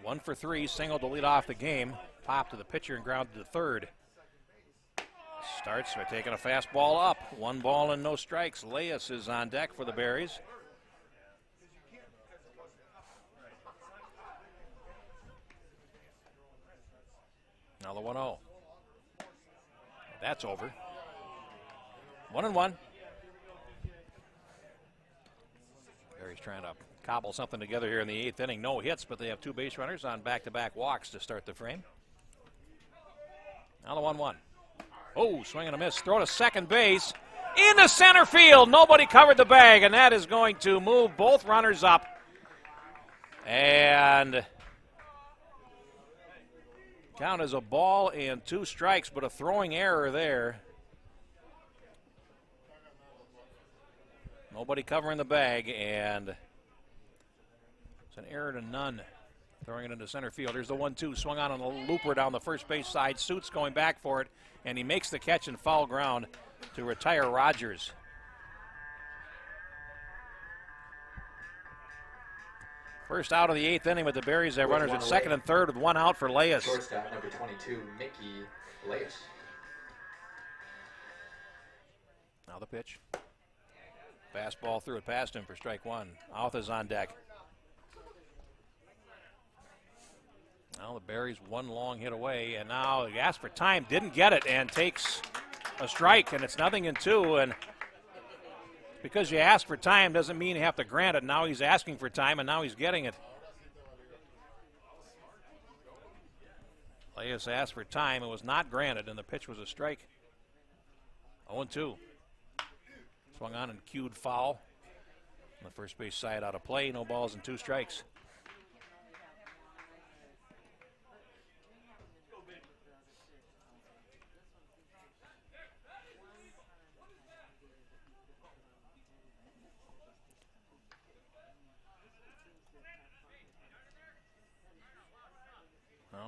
1 for 3, single to lead off the game. Pop to the pitcher and grounded to third. Starts by taking a fastball up. 1 ball and no strikes. Leyes is on deck for the Berries. Now the 1-0. That's over. 1-1. Berries trying to cobble something together here in the 8th inning. No hits, but they have 2 base runners on back-to-back walks to start the frame. Now the 1-1. Oh, swing and a miss. Throw to second base. Into center field. Nobody covered the bag, and that is going to move both runners up. And count as a ball and 2 strikes, but a throwing error there. Nobody covering the bag, and it's an error to none. Throwing it into center field. Here's the 1-2. Swung on a looper down the first base side. Suits going back for it, and he makes the catch in foul ground to retire Rogers. First out of the 8th inning with the Berries have runners at second and third with 1 out for Leyes. Shortstop number 22, Mickey Leyes. Now the pitch. Fastball threw it past him for strike 1. Auth is on deck. Well, the Berries one long hit away, and now he asked for time, didn't get it, and takes a strike, and it's 0-2. And because you ask for time doesn't mean you have to grant it. Now he's asking for time, and now he's getting it. Elias asked for time. It was not granted, and the pitch was a strike. 0-2. Swung on and cued foul. On the first base side out of play. No balls and 2 strikes.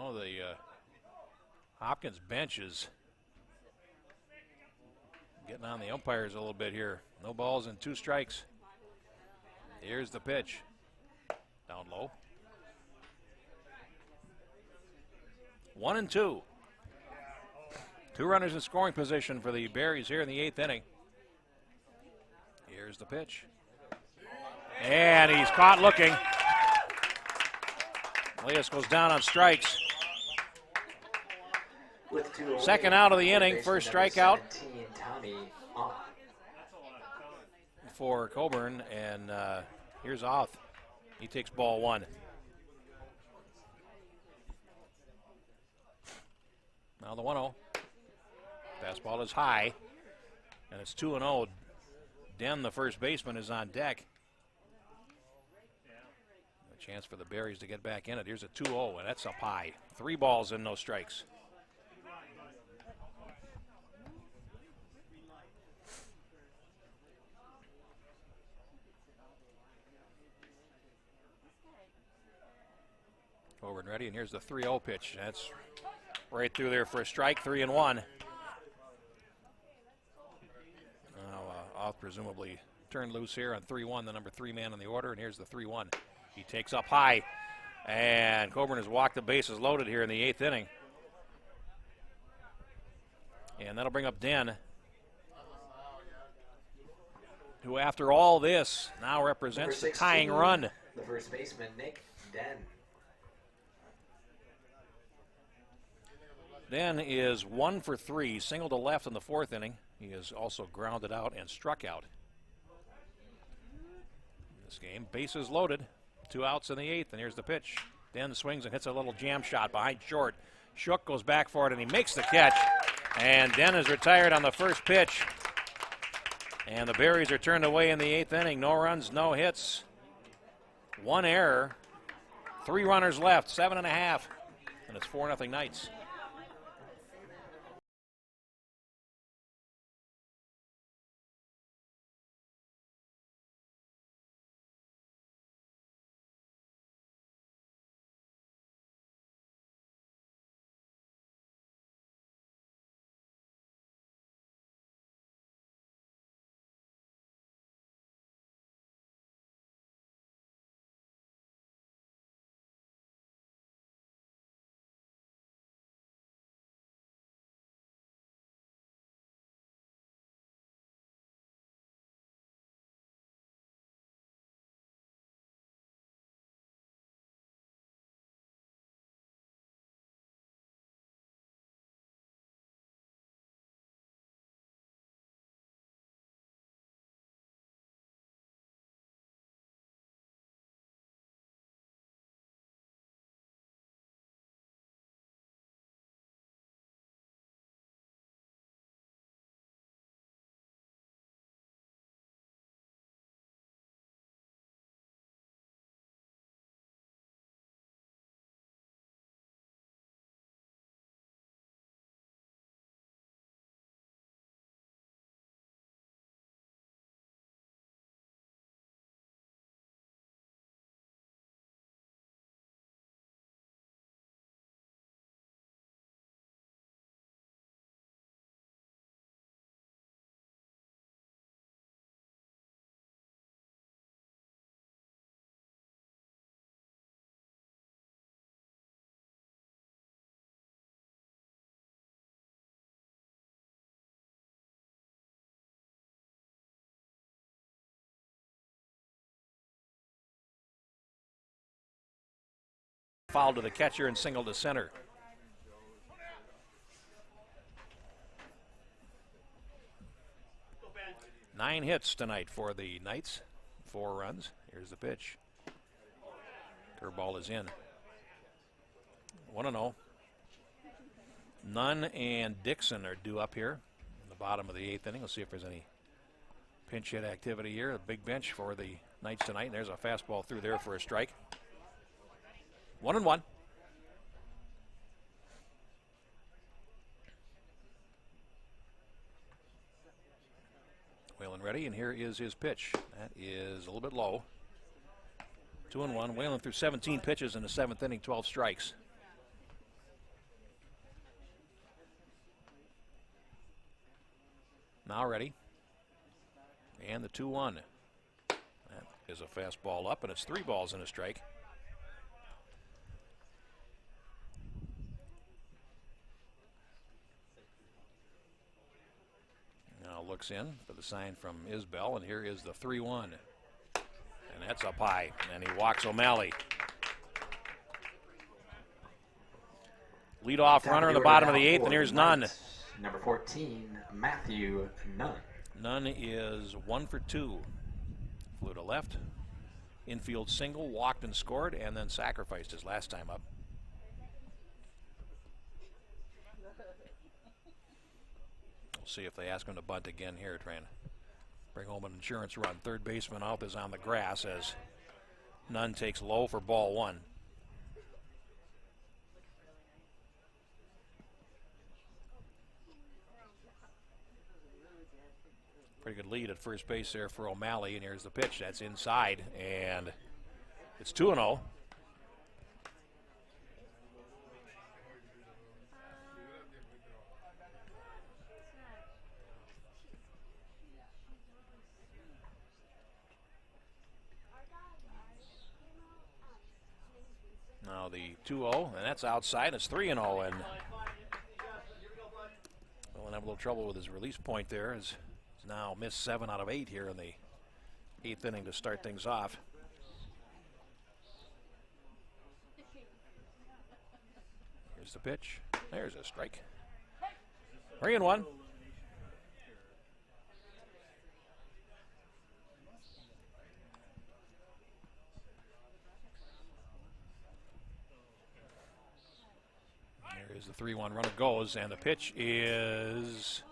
Oh, the Hopkins bench is getting on the umpires a little bit here. No balls and 2 strikes. Here's the pitch. Down low. 1-2. 2 runners in scoring position for the Berries here in the 8th inning. Here's the pitch. And he's caught looking. Elias goes down on strikes. Second out of the inning, first strikeout for Coburn, and here's Oth. He takes ball 1. Now the 1-0. Fastball is high, and it's 2-0. Den, the first baseman, is on deck. A chance for the Berries to get back in it. Here's a 2-0, and that's up high. 3 balls and no strikes. Over and ready, and here's the 3-0 pitch. That's right through there for a strike, 3-1. Now, Oth presumably turned loose here on 3-1, the number 3 man in the order, and here's the 3-1. He takes up high, and Coburn has walked the bases loaded here in the 8th inning. And that'll bring up Den, who after all this now represents the tying run. The first baseman, Nick Den. Den is 1 for 3, single to left in the 4th inning. He is also grounded out and struck out in this game. Bases loaded, 2 outs in the 8th, and here's the pitch. Den swings and hits a little jam shot behind short. Shook goes back for it, and he makes the catch. And Den is retired on the first pitch. And the Berries are turned away in the 8th inning. No runs, no hits. 1 error. 3 runners left, 7.5. And it's 4-0 Knights. Foul to the catcher and single to center. Nine hits tonight for the Knights. 4 runs. Here's the pitch. Curveball is in. 1-0. Nunn and Dixon are due up here in the bottom of the 8th inning. Let's see if there's any pinch hit activity here. A big bench for the Knights tonight. And there's a fastball through there for a strike. 1-1. Whalen ready, and here is his pitch. That is a little bit low. 2-1. Whalen threw 17 pitches in the 7th inning, 12 strikes. Now ready. And the 2-1. That is a fastball up, and it's 3 balls and a strike. Now looks in for the sign from Isbell, and here is the 3-1. And that's up high, and he walks O'Malley. Leadoff runner in the bottom of the 8th, and here's Nunn. Number 14, Matthew Nunn. Nunn is 1 for 2. Flew to left. Infield single, walked and scored, and then sacrificed his last time up. We'll see if they ask him to bunt again here, trying to bring home an insurance run. Third baseman out is on the grass as Nunn takes low for ball 1. Pretty good lead at first base there for O'Malley, and here's the pitch. That's inside, and it's 2-0. Now the 2-0, and that's outside. It's 3-0, and we'll have a little trouble with his release point there. He's now missed 7 out of 8 here in the 8th inning to start things off. Here's the pitch. There's a strike. 3-1. Here's the 3-1. Runner goes, and the pitch is...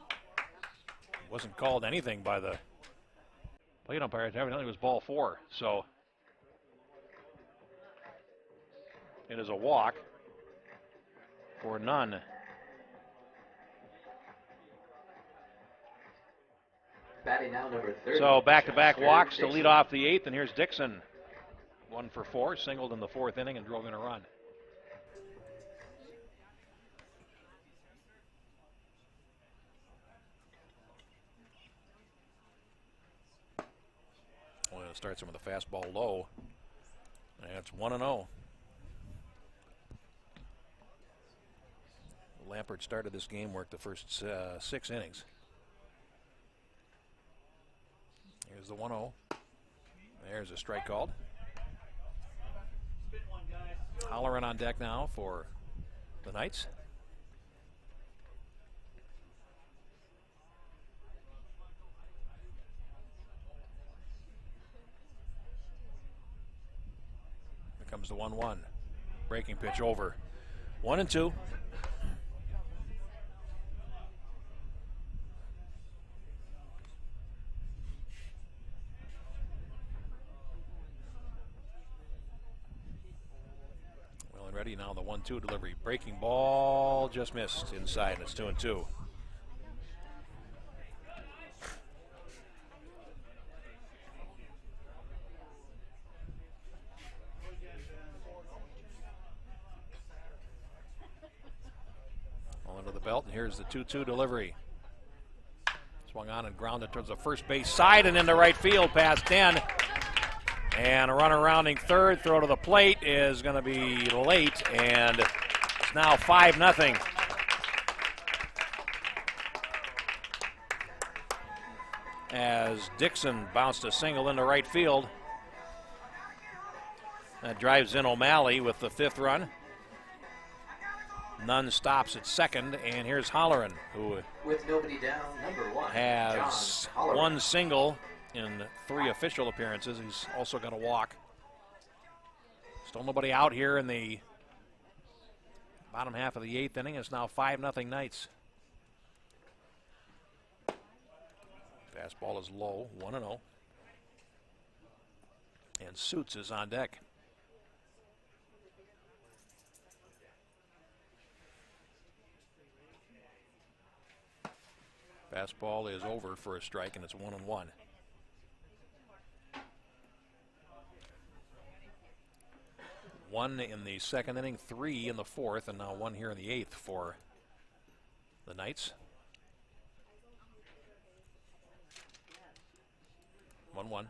wasn't called anything by the plate umpire. Evidently it was ball 4. So it is a walk for Nunn. Batting now, number 30. So back-to-back walks to lead off the 8th, and here's Dixon. 1 for 4, singled in the 4th inning and drove in a run. Starts him with a fastball low. And it's 1-0. Lampert started this game, worked the first 6 innings. Here's the 1-0. There's a strike called. Holleran on deck now for the Knights. Comes the 1-1. Breaking pitch over. 1-2. Well and ready now. The 1-2 delivery. Breaking ball just missed inside, and it's 2-2. Belt, and here's the 2-2 delivery. Swung on and grounded towards the first base side and into right field past 10. And a runner rounding third. Throw to the plate is going to be late, and it's now 5-0. As Dixon bounced a single into right field. That drives in O'Malley with the 5th run. Nunn stops at second, and here's Holleran, who With nobody down, number 1 has John Holleran. 1 single in 3 official appearances. He's also got a walk. Still nobody out here in the bottom half of the 8th inning. It's now 5-0 Knights. Fastball is low, 1-0. And Suits is on deck. Fastball is over for a strike, and it's 1-1. One in the 2nd inning, 3 in the 4th, and now 1 here in the 8th for the Knights. 1-1.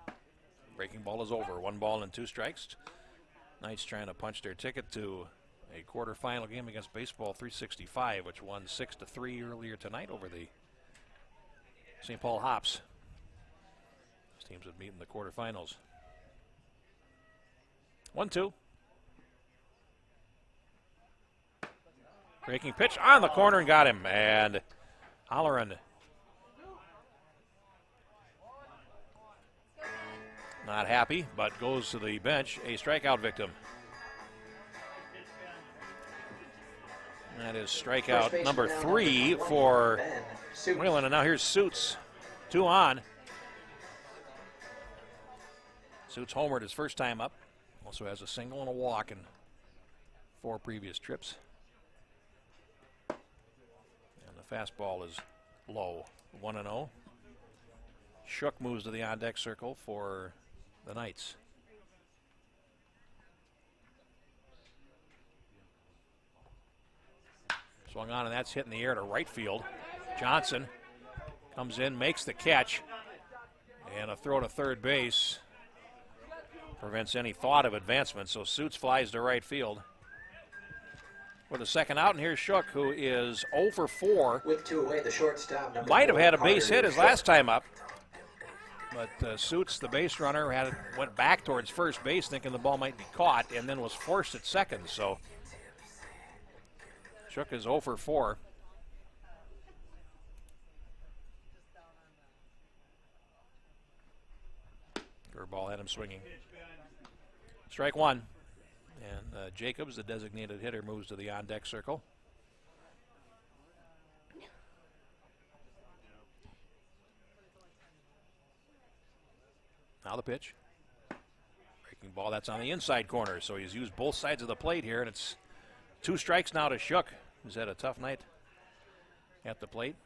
Breaking ball is over. 1 ball and 2 strikes. Knights trying to punch their ticket to a quarterfinal game against Baseball 365, which won 6-3 earlier tonight over the St. Paul Hops. These teams would meet in the quarterfinals. 1-2. Breaking pitch on the corner and got him. And Holleran not happy, but goes to the bench, a strikeout victim. That is strikeout number 3 for Whalen, and now here's Suits. 2 on. Suits homered his first time up. Also has a single and a walk in 4 previous trips. And the fastball is low, 1-0. Shook moves to the on-deck circle for the Knights. Swung on, and that's hit in the air to right field. Johnson comes in, makes the catch, and a throw to third base prevents any thought of advancement, so Suits flies to right field. With a second out, and here's Shook, who is 0 for 4. With 2 away, the shortstop. Number Might have 4, had a base hit his Shook. last time up. But Suits, the base runner, went back towards first base thinking the ball might be caught and then was forced at second. So Shook is 0 for 4. Curveball had him swinging. Strike 1. And Jacobs, the designated hitter, moves to the on-deck circle. Now the pitch. Breaking ball, that's on the inside corner, so he's used both sides of the plate here, and it's 2 strikes now to Shook, who's had a tough night at the plate.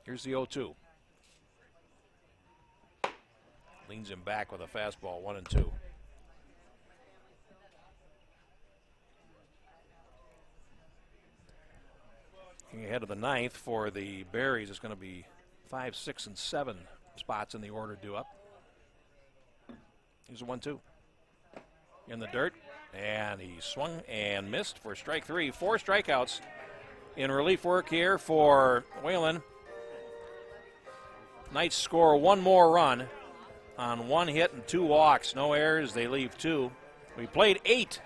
Here's the 0-2. Leans him back with a fastball, 1-2. Ahead of the 9th for the Berries, it's going to be 5, 6, and 7 spots in the order due up. Here's a 1-2. In the dirt, and he swung and missed for strike 3. 4 strikeouts in relief work here for Whalen. Knights score 1 more run on 1 hit and 2 walks. No errors, they leave 2. We played 8,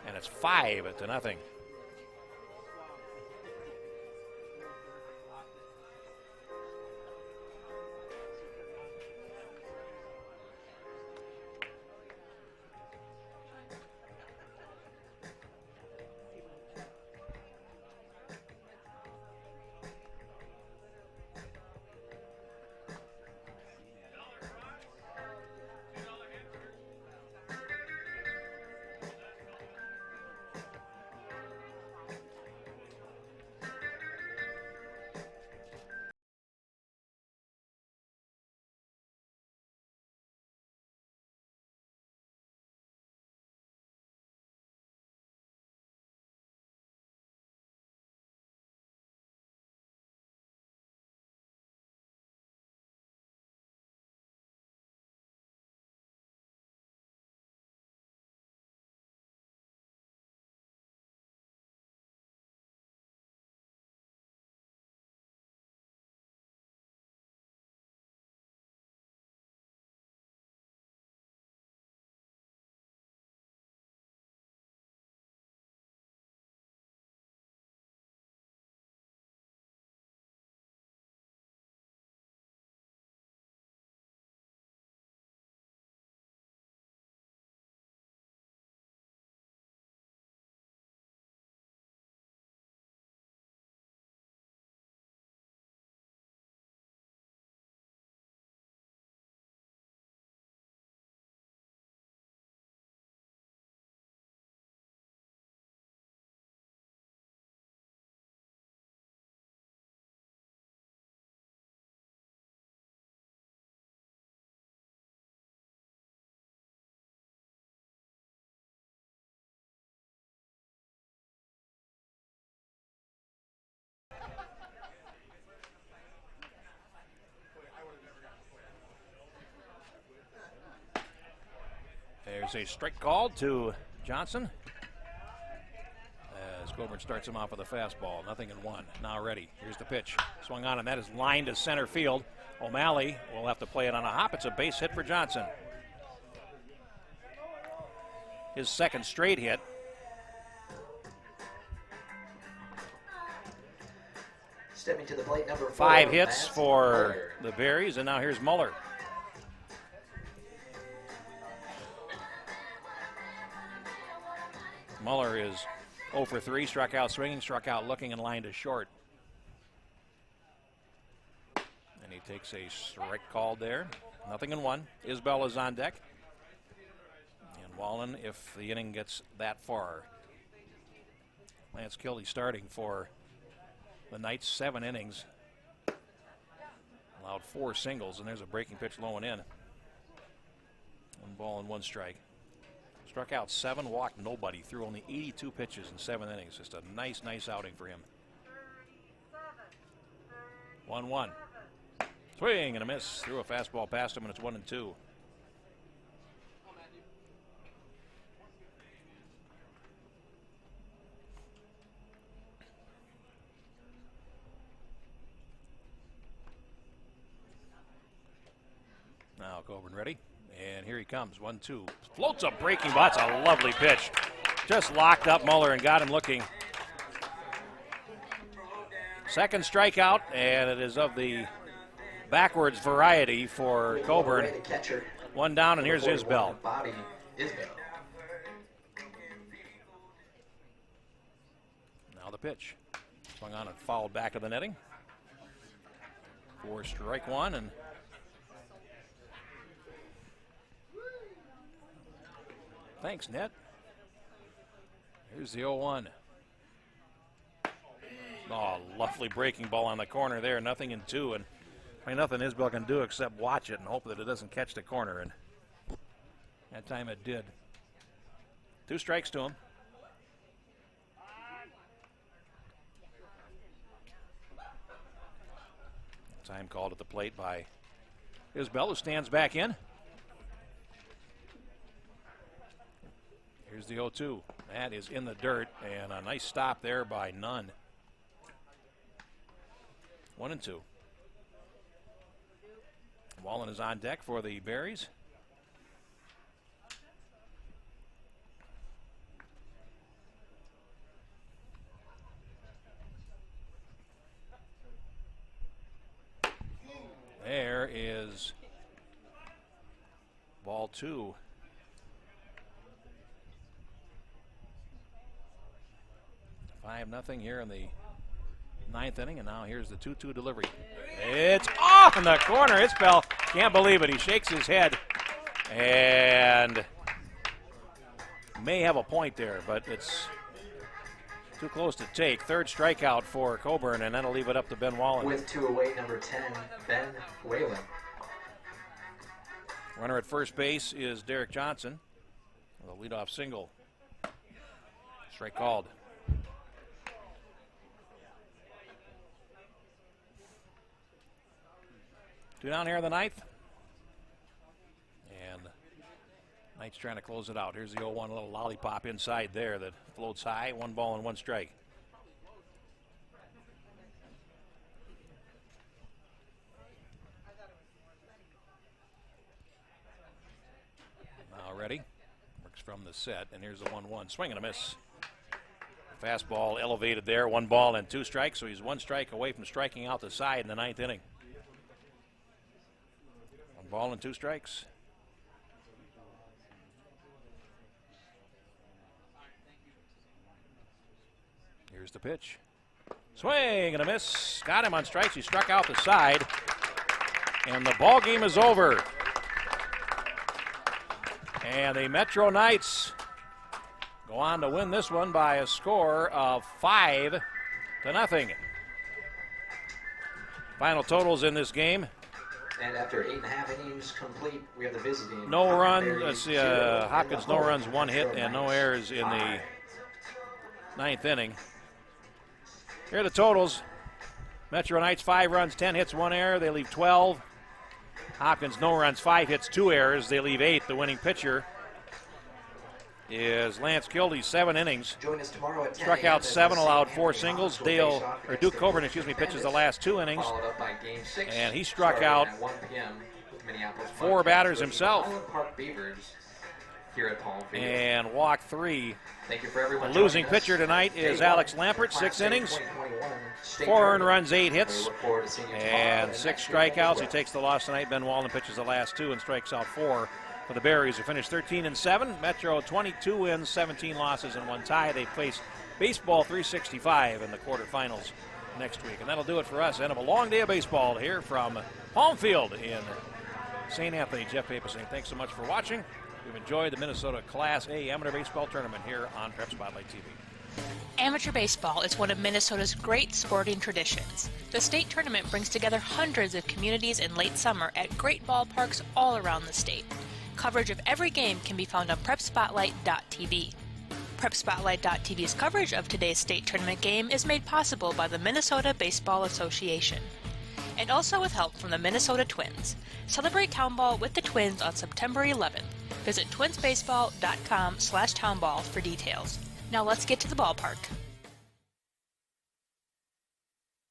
and it's 5-0. There's a strike called to Johnson. As Coburn starts him off with a fastball. 0-1. Now ready. Here's the pitch. Swung on, and that is lined to center field. O'Malley will have to play it on a hop. It's a base hit for Johnson. His second straight hit. Stepping to the plate, number 4. 5 hits Matt for Muller. the Berries, and now here's Muller. Muller is 0 for 3, struck out swinging, struck out looking, and lined to short. And he takes a strike called there. 0-1. Isbell is on deck. And Wallen, if the inning gets that far. Lance Kilty starting for the Knights, 7 innings. Allowed 4 singles, and there's a breaking pitch low and in. 1 ball and 1 strike. Struck out 7, walked nobody, threw only 82 pitches in 7 innings. Just a nice outing for him. 1-1. Swing and a miss. Threw a fastball past him, and it's 1-2. Now Coburn ready. And here he comes, 1-2. Floats a breaking ball. That's a lovely pitch. Just locked up Muller and got him looking. Second strikeout, and it is of the backwards variety for Coburn. 1 down, and here's Isbell. Bobby Isbell. Now the pitch. Swung on and fouled back to the netting. 4 strike 1, and thanks, Net. Here's the 0-1. Oh, lovely breaking ball on the corner there. 0-2, and nothing Isbell can do except watch it and hope that it doesn't catch the corner. And that time it did. 2 strikes to him. Time called at the plate by Isbell, who stands back in. Here's the 0-2. That is in the dirt, and a nice stop there by Nunn. 1-2. Wallen is on deck for the Berries. There is ball 2. 5-0 here in the 9th inning, and now here's the 2-2 delivery. It's off in the corner. Isbell can't believe it. He shakes his head and may have a point there, but it's too close to take. 3rd strikeout for Coburn, and that'll leave it up to Ben Wallen. With 2 away, number 10, Ben Whalen. Runner at first base is Derek Johnson. The leadoff single. Strike called. Two down here in the 9th. And Knights trying to close it out. Here's the 0-1, little lollipop inside there that floats high. 1 ball and 1 strike. Now ready. Works from the set, and here's the 1-1. Swing and a miss. Fastball elevated there. 1 ball and 2 strikes, so he's 1 strike away from striking out the side in the 9th inning. 1 ball and 2 strikes. Here's the pitch. Swing and a miss. Got him on strikes. He struck out the side. And the ball game is over. And the Metro Knights go on to win this one by a score of 5-0. Final totals in this game. And after 8.5 innings complete, we have the visiting. No run. Let's see. Hopkins, no runs, 1 hit, and no errors in the 9th inning. Here are the totals. Metro Knights, 5 runs, 10 hits, 1 error. They leave 12. Hopkins, no runs, 5 hits, 2 errors. They leave 8. The winning pitcher is Lance Kildy's 7 innings. Join us tomorrow at 10 Struck a.m. out as 7, the allowed St. 4 Anthony singles. Hawks will face off Duke against Coburn, the pitches the last 2 innings. Followed up by Game 6, And he struck starting out at 1 p.m. with Minneapolis 4 Mudcats batters versus himself. Highland Park Beavers here at Palm Field. And walked 3. Thank you for everyone The losing joining us. pitcher tonight is Day one, Alex Lampert, Class 6 A innings, 2021 state 4 earned tournament. runs, 8 We hits, look forward to seeing you tomorrow and 6 next year. strikeouts. He takes the loss tonight. Ben Walden pitches the last 2 and strikes out 4 for the Berries, who finished 13-7. Metro 22 wins, 17 losses, and 1 tie. They face Baseball 365 in the quarterfinals next week. And that'll do it for us. End of a long day of baseball here from Palm Field in St. Anthony. Jeff Pappas saying thanks so much for watching. We've enjoyed the Minnesota Class A Amateur Baseball Tournament here on Prep Spotlight TV. Amateur baseball is one of Minnesota's great sporting traditions. The state tournament brings together hundreds of communities in late summer at great ballparks all around the state. Coverage of every game can be found on PrepSpotlight.tv. PrepSpotlight.tv's coverage of today's state tournament game is made possible by the Minnesota Baseball Association, and also with help from the Minnesota Twins. Celebrate Town Ball with the Twins on September 11th. Visit twinsbaseball.com/townball for details. Now let's get to the ballpark.